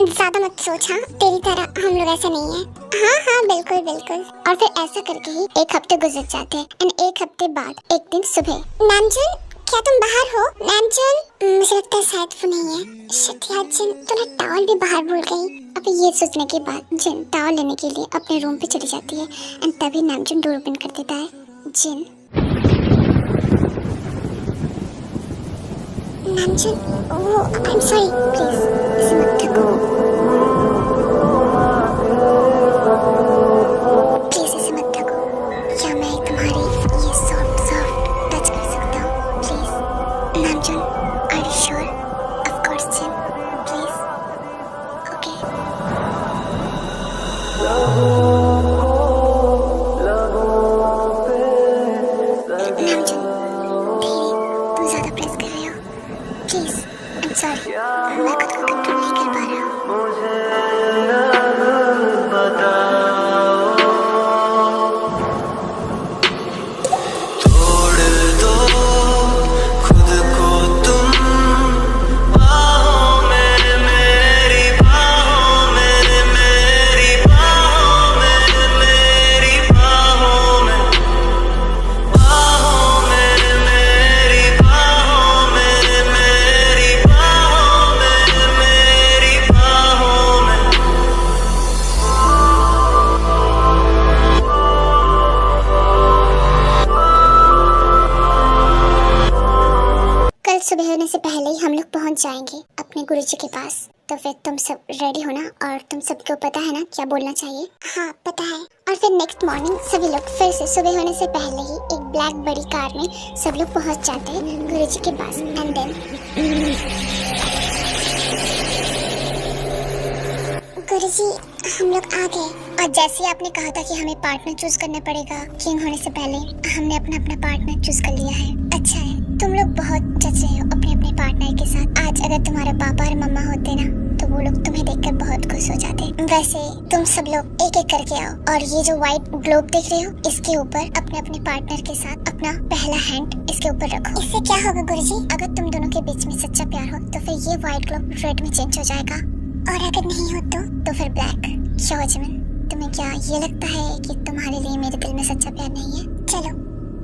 ज्यादा मत सोच, हाँ? तेरी तरह हम लोग ऐसा नहीं है। हाँ हाँ बिल्कुल बिल्कुल। और फिर ऐसा करके ही 1 हफ्ते गुजर जाते हैं एंड 1 हफ्ते बाद एक दिन सुबह। नामजन, क्या तुम बाहर हो? नामजन, मुझे लगता है शायद वो नहीं है। शिट यार जिन, तूने टॉवल भी बाहर भूल गई। अब ये सोचने के बाद जिन टॉवल लेने के लिए अपने रूम पे चली जाती है एंड तभी नामजन डोर ओपन कर देता है। जिन, नामजन, वो आई एम सॉरी, प्लीज इसे मत ढको, प्लीज इसे मत ढको। क्या मैं तुम्हारी ये सॉफ्ट टच कर सकता हूँ please? Namjoon, are you sure? Of course Jin, please. Okay. Namjoon, धीरे, तुम ज्यादा प्रेस कर रहे हो, प्लीज। आई एम सॉरी, मैं खुद को कंट्रोल नहीं कर पा रहा हूँ। सुबह होने से पहले ही हम लोग पहुंच जाएंगे अपने गुरुजी के पास। तो फिर तुम सब रेडी हो ना? और तुम सबको पता है ना क्या बोलना चाहिए? हाँ पता है। और फिर नेक्स्ट मॉर्निंग सभी लोग फिर से सुबह होने से पहले ही एक ब्लैक बड़ी कार में सब लोग पहुंच जाते हैं गुरुजी के पास। एंड देन गुरुजी, हम लोग आ गए। और जैसे आपने कहा था कि हमें पार्टनर चूज करना पड़ेगा किंग होने से पहले, हमने अपना अपना पार्टनर चूज कर लिया है। अच्छा है, तुम लोग बहुत जच रहे हो अपने अपने पार्टनर के साथ। आज अगर तुम्हारा पापा और मम्मा होते ना तो वो लोग तुम्हें देखकर बहुत खुश हो जाते। वैसे तुम सब लोग एक एक करके आओ और ये जो व्हाइट ग्लोब देख रहे हो इसके ऊपर अपने अपने पार्टनर के साथ अपना पहला हैंड इसके ऊपर रखो। इससे क्या होगा गुरुजी? अगर तुम दोनों के बीच में सच्चा प्यार हो तो फिर ये व्हाइट ग्लोब रेड में चेंज हो जाएगा, और अगर नहीं हो तो फिर ब्लैक। क्या हो जिमिन, तुम्हें क्या ये लगता है कि तुम्हारे लिए मेरे दिल में सच्चा प्यार नहीं है? चलो,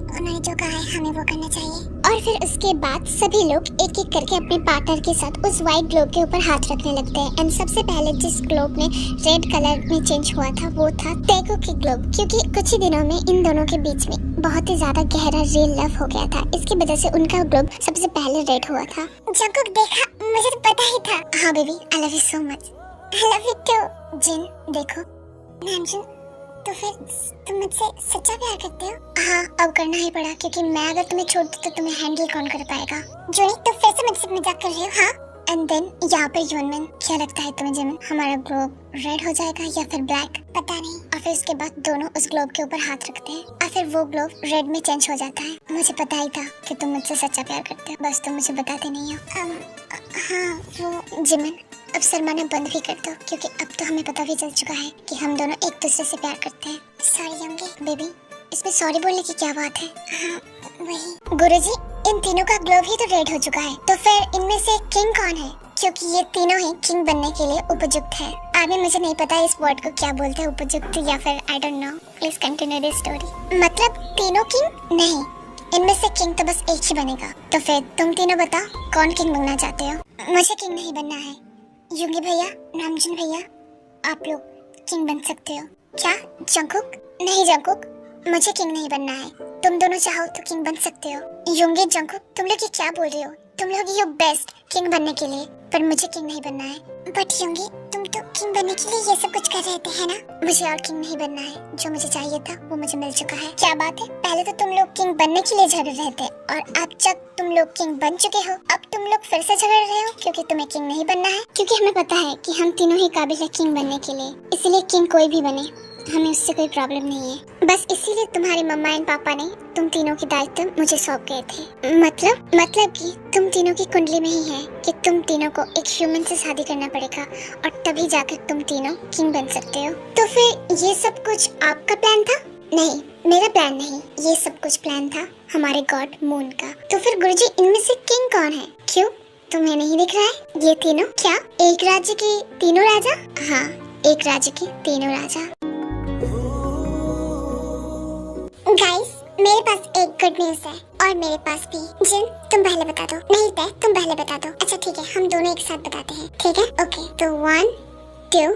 उन्होंने जो कहा है हमें वो करना चाहिए। और फिर उसके बाद सभी लोग एक एक करके अपने पार्टनर के साथ उस व्हाइट ग्लोब के ऊपर हाथ रखने लगते हैं। एंड सबसे पहले जिस ग्लोब में रेड कलर में चेंज हुआ था वो था टेको की ग्लोब, क्योंकि कुछ ही दिनों में इन दोनों के बीच में बहुत ही ज्यादा गहरा रियल लव हो गया था। इसकी वजह से उनका ग्लोब सबसे पहले रेड हुआ था। जंकुक, देखा, मुझे तो पता ही था। हाँ baby, I love you so much. I love you too. Jin, देखो। नामजन, तो फिर तुम मुझसे सच्चा प्यार करते हो? हाँ, अब करना ही पड़ा, क्योंकि मैं अगर तुम्हें छोड़ दूँ तो तुम्हें हैंडल कौन कर पाएगा? जोनी, तो फिर से मुझसे मजाक कर रहे हो? हाँ। एंड देन यहाँ पर यूनमैन, क्या लगता है तुम्हें जिमिन, हमारा ग्लोब रेड हो जाएगा या फिर ब्लैक? पता नहीं। और फिर उसके बाद दोनों उस ग्लोब के ऊपर हाथ रखते हैं और फिर वो ग्लोब रेड में चेंज हो जाता है। मुझे पता ही था कि तुम मुझसे सच्चा प्यार करते हो, बस तुम मुझे बताते नहीं हो। हाँ वो जिमिन, अब शर्माना बंद भी कर दो, क्योंकि अब तो हमें पता भी चल चुका है कि हम दोनों एक दूसरे से प्यार करते हैं। सॉरी यंगी बेबी, इसमें सॉरी बोलने की क्या बात है? हाँ वही। गुरुजी, इन तीनों का ग्लोब ही तो रेड हो चुका है, तो फिर इनमें से किंग कौन है? क्योंकि ये तीनों ही किंग बनने के लिए उपयुक्त है। आगे मुझे नहीं पता इस वर्ड को क्या बोलते हैं, उपयुक्त या फिर I don't know. Please continue the story. मतलब तीनों किंग नहीं, इनमें से किंग तो बस एक ही बनेगा। तो फिर तुम तीनों बताओ कौन किंग बनना चाहते हो? मुझे किंग नहीं बनना है। युगी भैया, नामजन भैया, आप लोग किंग बन सकते हो। क्या जंकुक? नहीं जंकुक, मुझे किंग नहीं बनना है। तुम दोनों चाहो तो किंग बन सकते हो। युंगी, जंकुक, तुम लोग ये क्या बोल रहे हो? तुम लोग ये बेस्ट किंग बनने के लिए, पर मुझे किंग नहीं बनना है। बट युंगी, तुम तो किंग बनने के लिए ये सब कुछ कर रहे थे, है ना? मुझे और किंग नहीं बनना है। जो मुझे चाहिए था वो मुझे मिल चुका है। क्या बात है, पहले तो तुम लोग किंग बनने के लिए झगड़ रहे थे और अब जब तुम लोग किंग बन चुके हो अब तुम लोग फिर से झगड़ रहे हो क्योंकि तुम्हें किंग नहीं बनना है। क्योंकि हमें पता है कि हम तीनों ही काबिल है किंग बनने के लिए, इसलिए किंग कोई भी बने हमें उससे कोई प्रॉब्लम नहीं है। बस इसीलिए तुम्हारे मम्मा एंड पापा ने तुम तीनों की दायित्व मुझे सौंप गए थे। मतलब कि तुम तीनों की कुंडली में ही है कि तुम तीनों को एक ह्यूमन से शादी करना पड़ेगा और तभी जाकर तुम तीनों किंग बन सकते हो। तो फिर ये सब कुछ आपका प्लान था? नहीं, मेरा प्लान नहीं, ये सब कुछ प्लान था हमारे गॉड मून का। तो फिर गुरुजी इनमें से किंग कौन है? क्यों, तुम्हें नहीं दिख रहा है? ये तीनों क्या एक राज्य के तीनों राजा? हाँ, एक राज्य के तीनों राजा। गाइस, मेरे पास एक गुड न्यूज है और मेरे पास भी। जिन, तुम पहले बता दो। नहीं तय, तुम पहले बता दो। अच्छा ठीक है, हम दोनों एक साथ बताते हैं, ठीक है? ओके, तो 1 2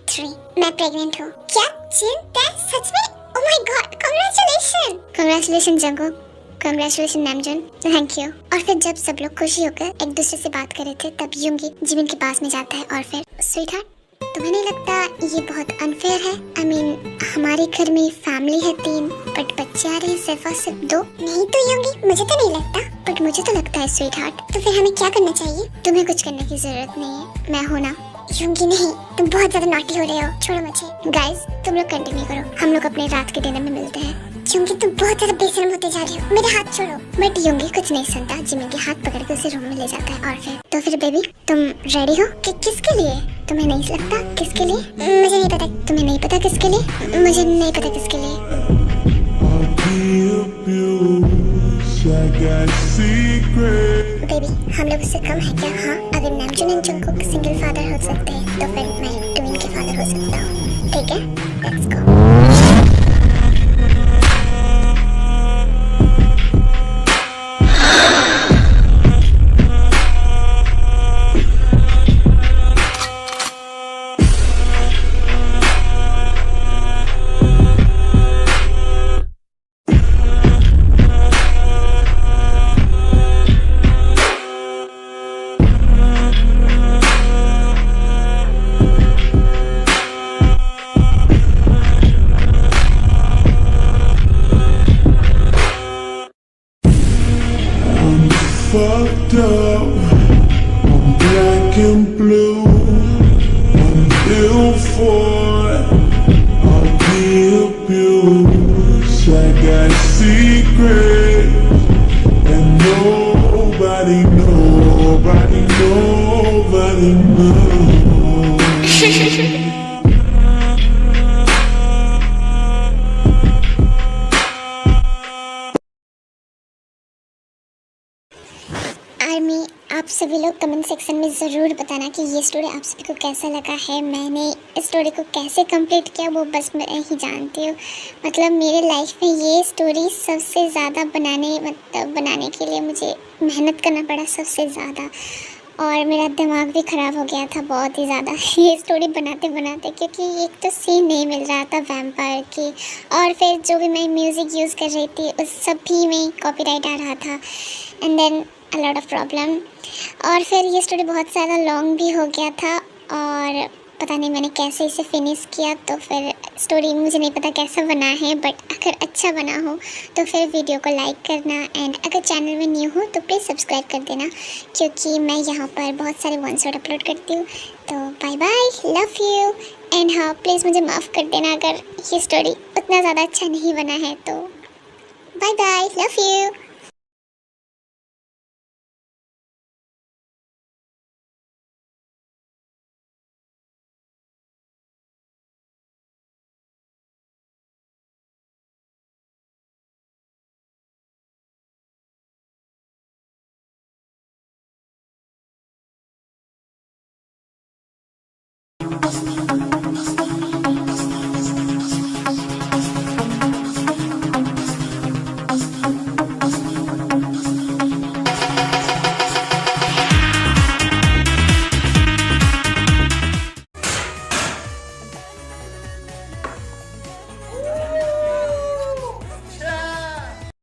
3, मैं प्रेग्नेंट हूँ। क्या जिन, तय, सच में? Oh my God, congratulation. Congratulation Jango, congratulation Namjoon, thank you. और फिर जब सब लोग खुशी होकर एक दूसरे से बात कर रहे थे, तब युंगी जिमिन के पास में जाता है और फिर, स्वीटहार्ट, तुम्हें नहीं लगता ये बहुत अनफेयर है? I mean, हमारे घर में फैमिली है 3, बट बच्चे आ रहे हैं सिर्फ और सिर्फ 2। नहीं तो युंगी, मुझे तो नहीं लगता, बट मुझे तो लगता है स्वीटहार्ट। तो फिर हमें क्या करना चाहिए? तुम्हें कुछ करने की जरूरत नहीं है, मैं हूं ना। युंगी नहीं, तुम बहुत ज्यादा नॉटी हो रहे हो, छोड़ो मुझे। गाइस, तुम लोग कंटिन्यू करो, हम लोग अपने रात के डिनर में मिलते हैं। युंगी, तुम बहुत ज्यादा बेशर्म होते जा रही हो, मेरे हाथ छोड़ो। बट युंगी कुछ नहीं सुनता, जिमिन के हाथ पकड़ के उसे रूम में ले जाता है। और फिर तो फिर बेबी, तुम रेडी हो? किसके लिए? तुम्हें नहीं लगता किसके लिए? मुझे नहीं पता। तुम्हें नहीं पता किसके लिए? मुझे नहीं पता किसके लिए। बेबी, हम लोग उससे कम है क्या? हाँ, अगर Namjoon and Jungkook single father हो सकते हैं, तो फिर मैं ट्विन के फादर हो सकता हूँ, ठीक है? Let's go. Fucked up, I'm black and blue, I'm ill for it, I'll be abused. I got secrets, and nobody knows. Army, आप सभी लोग कमेंट सेक्शन में ज़रूर बताना कि ये स्टोरी आप सभी को कैसा लगा है। मैंने इस स्टोरी को कैसे कंप्लीट किया वो बस मैं ही जानती हूँ। मतलब मेरे लाइफ में ये स्टोरी सबसे ज़्यादा बनाने के लिए मुझे मेहनत करना पड़ा सबसे ज़्यादा, और मेरा दिमाग भी ख़राब हो गया था बहुत ही ज़्यादा ये स्टोरी बनाते बनाते, क्योंकि एक तो सीन नहीं मिल रहा था वैम्पायर की, और फिर जो भी मैं म्यूज़िक यूज़ कर रही थी उस सब भी में कॉपीराइट आ रहा था, and then a lot of problem. और फिर ये स्टोरी बहुत ज़्यादा लॉन्ग भी हो गया था, और पता नहीं मैंने कैसे इसे फिनिश किया। तो फिर स्टोरी मुझे नहीं पता कैसा बना है, बट अगर अच्छा बना हो तो फिर वीडियो को लाइक करना, एंड अगर चैनल में न्यू हो तो प्लीज़ सब्सक्राइब कर देना, क्योंकि मैं यहाँ पर बहुत सारे वन शॉट अपलोड करती हूँ। तो bye bye, love you, and हाँ प्लीज़ मुझे माफ़ कर देना अगर ये स्टोरी उतना ज़्यादा अच्छा नहीं बना है। तो बाय बाय, लव यू।